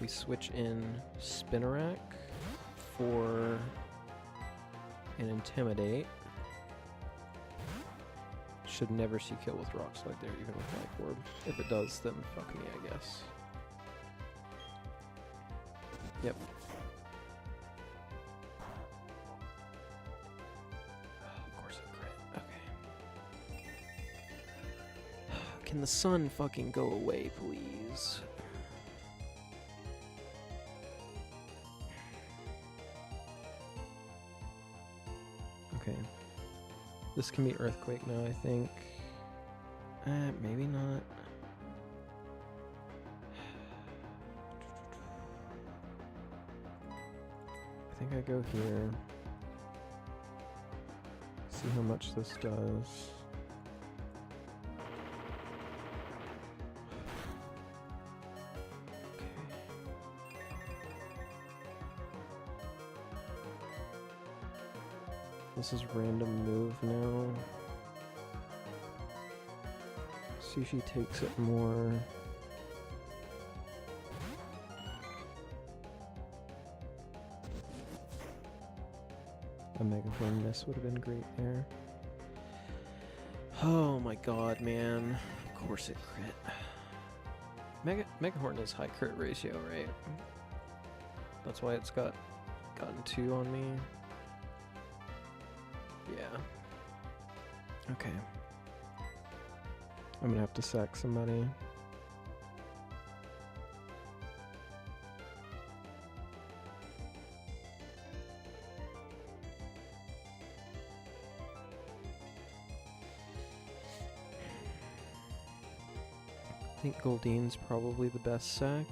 We switch in Spinarak for an Intimidate. Should never see kill with Rock Slide there, even with Life Orb. If it does, then fuck me, I guess. Yep. Oh, of course it crit. Okay. Can the sun fucking go away, please? Okay. This can be Earthquake now, I think. Maybe not. I think I go here. See how much this does. This is random move now. See if she takes it more. A Megahorn miss would have been great there. Oh my god, man. Of course it crit. Megahorn is high crit ratio, right? That's why it's gotten 2 on me. Yeah. Okay. I'm gonna have to sack somebody. I think Goldine's probably the best sack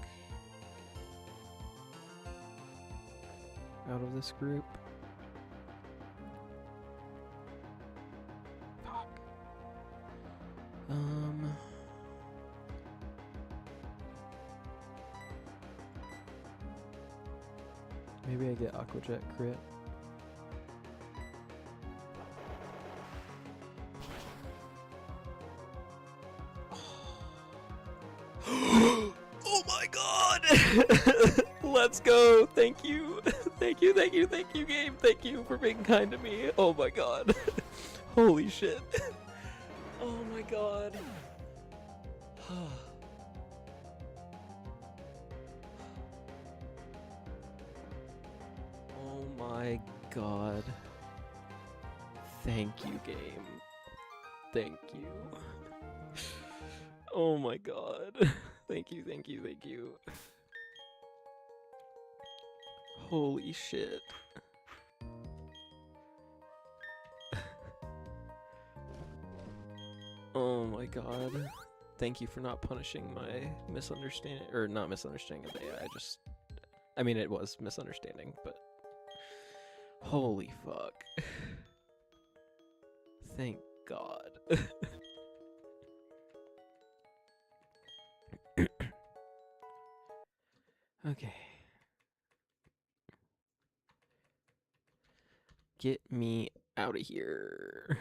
out of this group. Fuck. Maybe I get Aquajet crit. Oh my god! Let's go! Thank you! Thank you, thank you, thank you, game! Thank you for being kind to me! Oh my god. Holy shit. Oh my god. Oh my god. Thank you, game. Thank you. Oh my god. Thank you, thank you, thank you. Holy shit. Oh my god. Thank you for not punishing my misunderstanding, or not misunderstanding of the AI, I mean, it was misunderstanding, but holy fuck. Thank god. Okay. Get me out of here.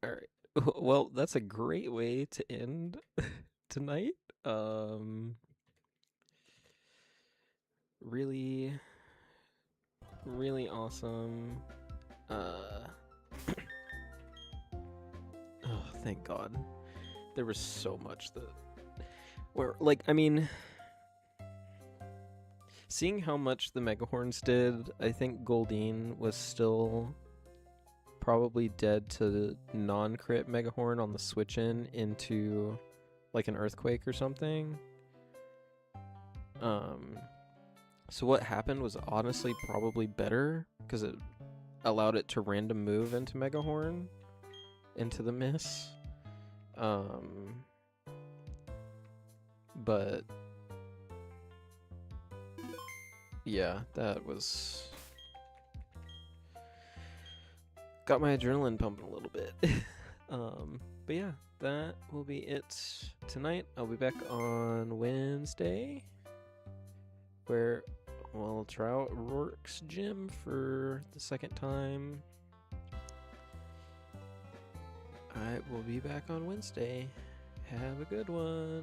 All right. Well, that's a great way to end tonight. Really, really awesome. Oh, thank God. There was so much that, I mean, seeing how much the Megahorns did, I think Goldeen was still probably dead to the non-crit Megahorn on the switch-in into, like, an Earthquake or something. So what happened was honestly probably better, because it allowed it to random move into Megahorn, into the miss. But yeah, that was... got my adrenaline pumping a little bit. But yeah, that will be it tonight. I'll be back on Wednesday, where we'll try out Roark's gym for the second time. I will be back on Wednesday. Have a good one.